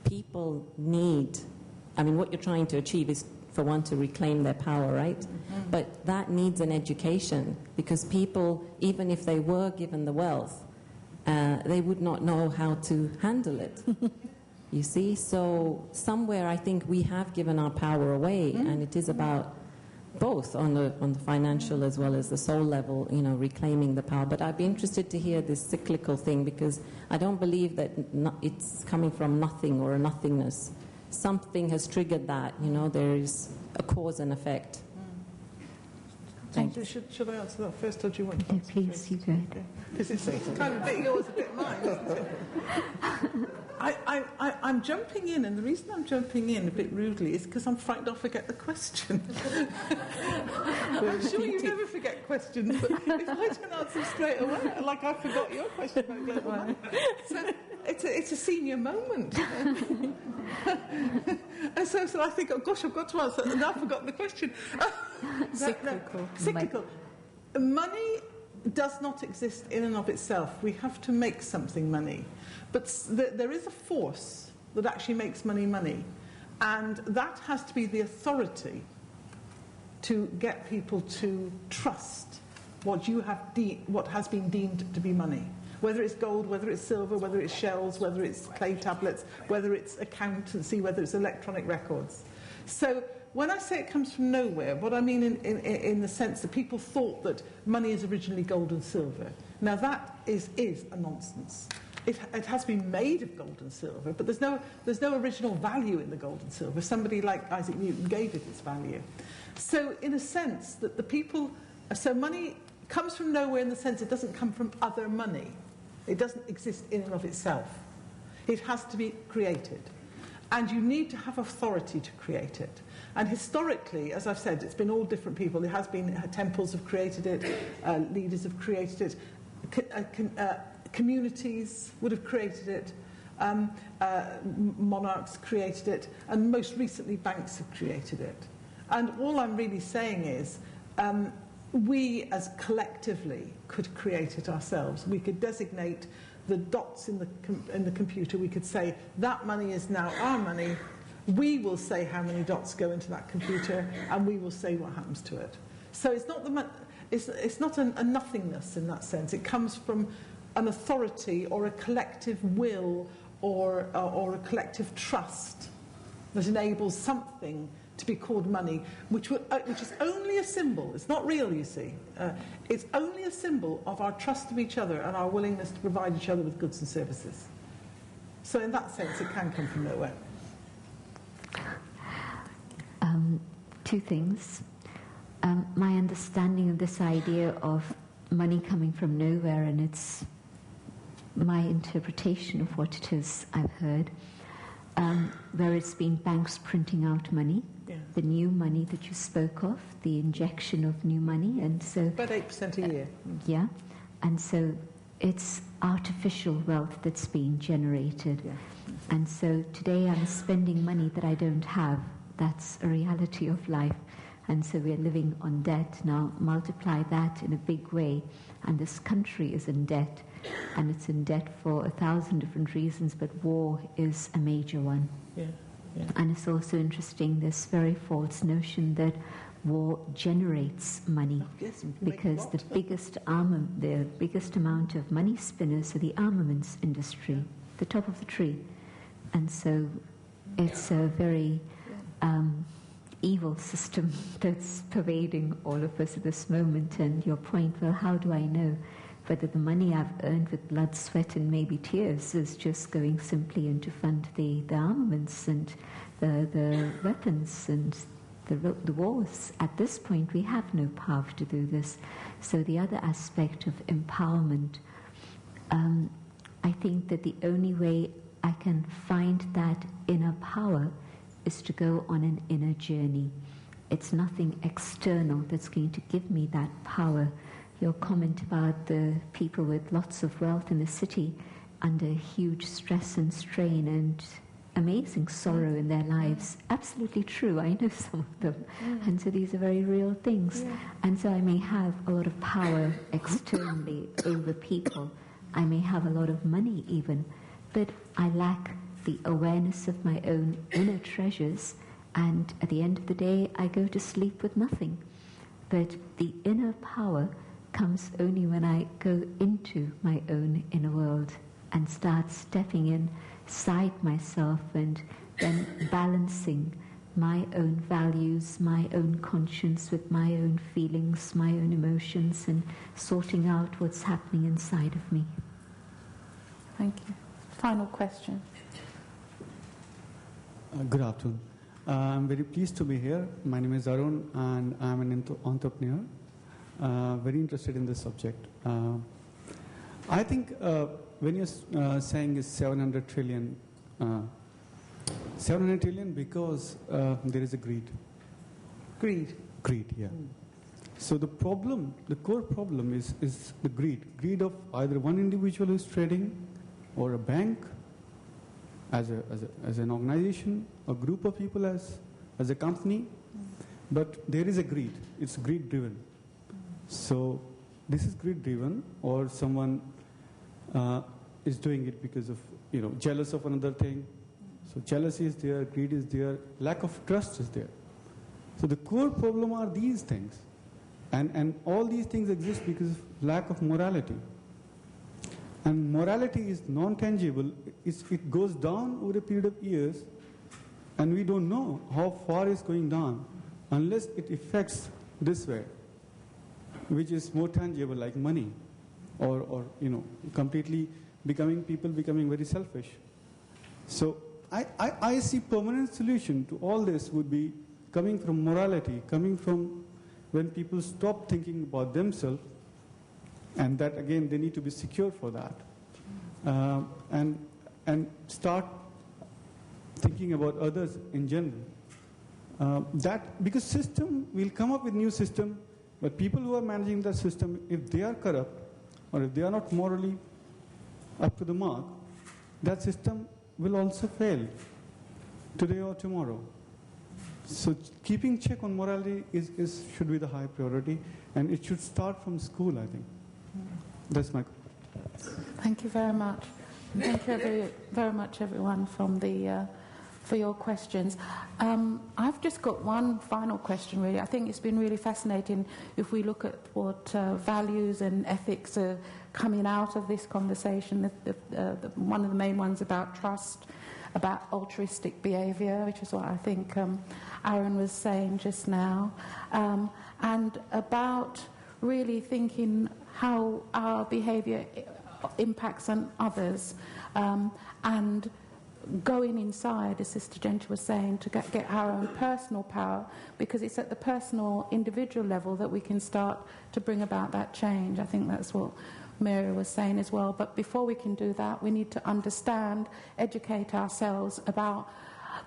people need, I mean, what you're trying to achieve is, for one, to reclaim their power, right? Mm-hmm. But that needs an education, because people, even if they were given the wealth, they would not know how to handle it. You see? So somewhere I think we have given our power away, and it is about both on the financial as well as the soul level, you know, reclaiming the power. But I'd be interested to hear this cyclical thing, because I don't believe that it's coming from nothing or a nothingness. Something has triggered that, you know, there is a cause and effect. Thank you. Should I answer that first, or do you want to answer please, first? you go ahead. Because it's kind of a bit yours, a bit mine, isn't it? I'm jumping in, and the reason I'm jumping in a bit rudely is because I'm frightened I'll forget the question. I'm sure you never forget questions, but if I don't answer straight away, like I forgot your question about global money. So it's a senior moment. And so I think, oh gosh, I've got to answer, and I've forgotten the question. Cyclical. Money does not exist in and of itself. We have to make something money. But there is a force that actually makes money, and that has to be the authority to get people to trust what has been deemed to be money. Whether it's gold, whether it's silver, whether it's shells, whether it's clay tablets, whether it's accountancy, whether it's electronic records. So when I say it comes from nowhere, what I mean in the sense that people thought that money is originally gold and silver. Now that is a nonsense. It has been made of gold and silver, but there's no original value in the gold and silver. Somebody like Isaac Newton gave it its value. So in a sense that so money comes from nowhere in the sense it doesn't come from other money. It doesn't exist in and of itself. It has to be created. And you need to have authority to create it. And historically, as I've said, it's been all different people. There has been temples have created it, leaders have created it, communities would have created it, monarchs created it, and most recently banks have created it. And all I'm really saying is we as collectively could create it ourselves. We could designate the dots in the computer. We could say that money is now our money. We will say how many dots go into that computer, and we will say what happens to it. So it's not it's not a nothingness in that sense. It comes from an authority or a collective will or a collective trust that enables something to be called money, which is only a symbol. It's not real, you see. It's only a symbol of our trust of each other and our willingness to provide each other with goods and services. So in that sense, it can come from nowhere. Two things. My understanding of this idea of money coming from nowhere, and it's my interpretation of what it is I've heard, where it's been banks printing out money, the new money that you spoke of, the injection of new money, and so about 8% a year. Yeah, and so it's artificial wealth that's being generated. Yeah. And so today I'm spending money that I don't have. That's a reality of life. And so we're living on debt. Now multiply that in a big way, and this country is in debt, and it's in debt for 1,000 different reasons, but war is a major one. Yeah. Yeah. And it's also interesting, this very false notion that war generates money, because the biggest amount of money spinners are the armaments industry, the top of the tree. And so it's a very evil system that's pervading all of us at this moment. And your point, well, how do I know whether the money I've earned with blood, sweat and maybe tears is just going simply in to fund the armaments and the weapons and the wars? At this point we have no power to do this. So the other aspect of empowerment, I think that the only way I can find that inner power is to go on an inner journey. It's nothing external that's going to give me that power. Your comment about the people with lots of wealth in the city under huge stress and strain and amazing sorrow in their lives, absolutely true. I know some of them. And so these are very real things. And so I may have a lot of power externally over people. I may have a lot of money even, but I lack the awareness of my own inner treasures, and at the end of the day I go to sleep with nothing. But the inner power comes only when I go into my own inner world and start stepping inside myself and then balancing my own values, my own conscience with my own feelings, my own emotions, and sorting out what's happening inside of me. Thank you. Final question. Good afternoon. I'm very pleased to be here. My name is Arun, and I'm an entrepreneur. Very interested in this subject. I think when you're saying is 700 trillion, 700 trillion because there is a greed. Greed, yeah. So the problem, the core problem is the greed. Greed of either one individual who's trading, or a bank, as an organization, a group of people as a company. But there is a greed. It's greed driven. So this is greed driven, or someone is doing it because of jealous of another thing. So jealousy is there, greed is there, lack of trust is there. So the core problem are these things. And all these things exist because of lack of morality. And morality is non-tangible. It goes down over a period of years, and we don't know how far it's going down unless it affects this way, which is more tangible, like money, or completely people becoming very selfish. So I see permanent solution to all this would be coming from morality, coming from when people stop thinking about themselves, and that again they need to be secure for that, and start thinking about others in general. Because system will come up with new system, but people who are managing that system, if they are corrupt or if they are not morally up to the mark, that system will also fail today or tomorrow. So keeping check on morality should be the high priority, and it should start from school, I think. That's my. Thank you very much. Thank you very much, everyone, for your questions. I've just got one final question, really. I think it's been really fascinating if we look at what values and ethics are coming out of this conversation. One of the main ones about trust, about altruistic behaviour, which is what I think Aaron was saying just now, and about really thinking how our behaviour impacts on others, and going inside, as Sister Genta was saying, to get our own personal power, because it's at the personal, individual level that we can start to bring about that change. I think that's what Mary was saying as well. But before we can do that, we need to understand, educate ourselves about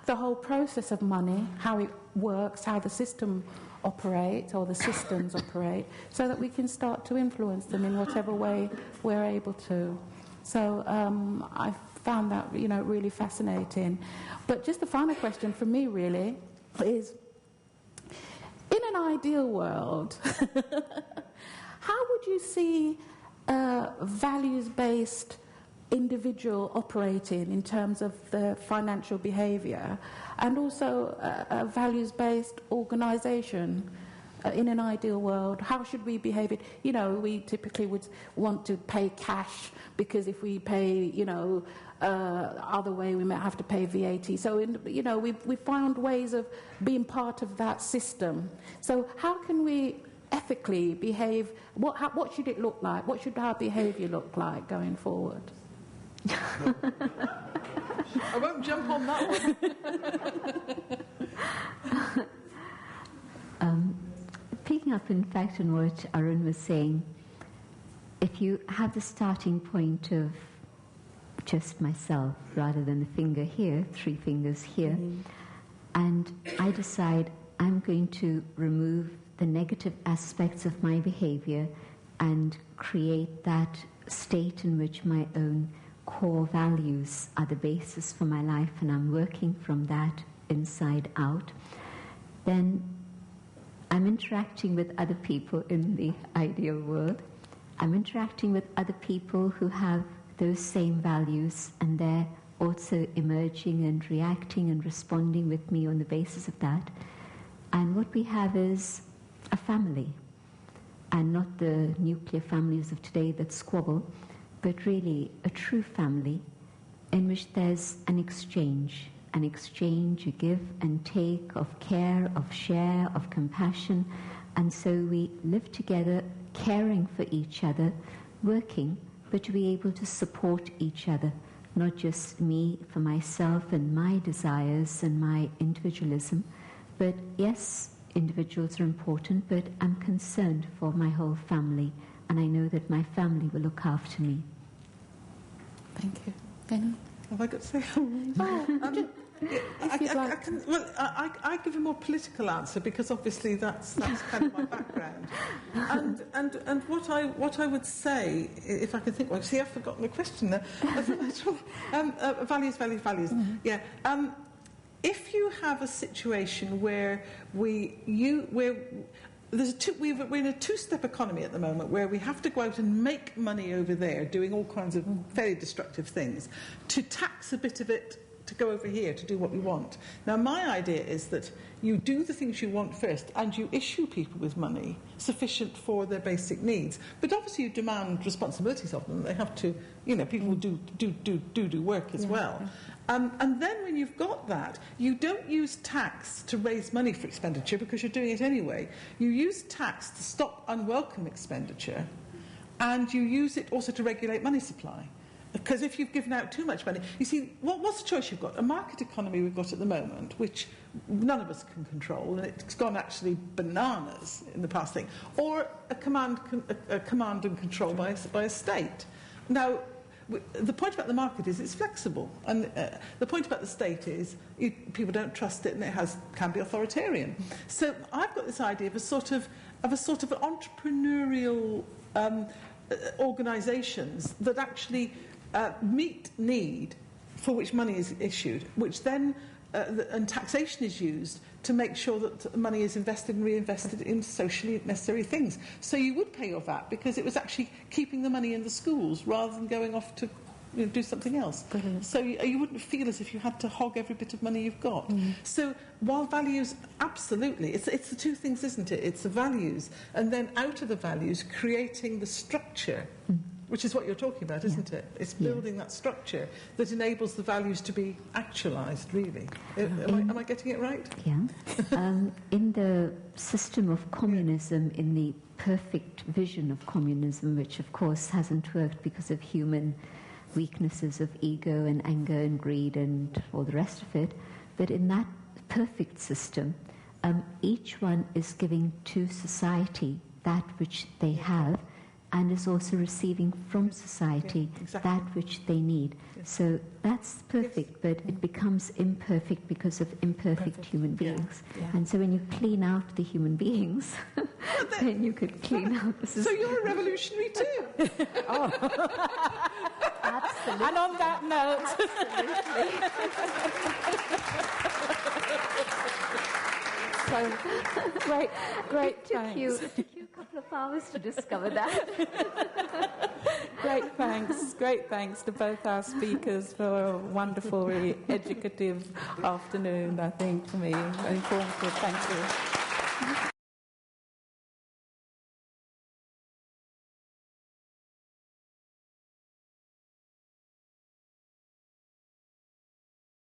the whole process of money, how it works, how the system operates, or the systems operate, so that we can start to influence them in whatever way we're able to. So I found that really fascinating. But just the final question for me really is, in an ideal world, how would you see values-based individual operating in terms of the financial behaviour, and also a values-based organisation? In an ideal world, how should we behave it? We typically would want to pay cash, because if we pay, other way, we might have to pay VAT. So, we found ways of being part of that system. So how can we ethically behave? What should it look like? What should our behaviour look like going forward? I won't jump on that one. Picking up, in fact, on what Arun was saying, if you have the starting point of just myself rather than the finger here, 3 fingers here, and I decide I'm going to remove the negative aspects of my behavior and create that state in which my own core values are the basis for my life, and I'm working from that inside out, then I'm interacting with other people in the ideal world. I'm interacting with other people who have those same values, and they're also emerging and reacting and responding with me on the basis of that. And what we have is a family, and not the nuclear families of today that squabble, but really a true family in which there's an exchange, you give and take, of care, of share, of compassion. And so we live together, caring for each other, working, but to be able to support each other, not just me for myself and my desires and my individualism, but yes, individuals are important, but I'm concerned for my whole family, and I know that my family will look after me. Thank you. Any? Have I got to say? I give a more political answer, because obviously that's kind of my background. And what I would say, if I can think, see, I've forgotten the question there. Values. Mm-hmm. Yeah. If you have a situation where we're in a two-step economy at the moment, where we have to go out and make money over there, doing all kinds of very destructive things, to tax a bit of it to go over here to do what we want. Now, my idea is that you do the things you want first and you issue people with money sufficient for their basic needs. But obviously you demand responsibilities of them. They have to, people do work as well. And then when you've got that, you don't use tax to raise money for expenditure because you're doing it anyway. You use tax to stop unwelcome expenditure, and you use it also to regulate money supply. Because if you've given out too much money, you see, what's the choice you've got? A market economy we've got at the moment, which none of us can control, and it's gone actually bananas in the past thing, or a command and control by a state. Now, the point about the market is it's flexible, and the point about the state is people don't trust it, and it can be authoritarian. So I've got this idea of a sort of entrepreneurial organisations that actually meet need for which money is issued, which then and taxation is used to make sure that money is invested and reinvested in socially necessary things. So you would pay your VAT because it was actually keeping the money in the schools rather than going off to do something else. Brilliant. So you wouldn't feel as if you had to hog every bit of money you've got. So while values, absolutely, it's the two things, isn't it? It's the values, and then out of the values, creating the structure, which is what you're talking about, isn't it? It's building that structure that enables the values to be actualised, really. Am I getting it right? Yeah. In the system of communism, in the perfect vision of communism, which of course hasn't worked because of human weaknesses of ego and anger and greed and all the rest of it, but in that perfect system, each one is giving to society that which they have, and is also receiving from society that which they need. So that's perfect, but it becomes imperfect because of imperfect human beings. And so when you clean out the human beings, then you could clean out the system. So you're a revolutionary too. Absolutely. And on that note... So, great. It took you a couple of hours to discover that. Great thanks to both our speakers for a wonderful, really educative afternoon, I think, for me. Informative. Thank you.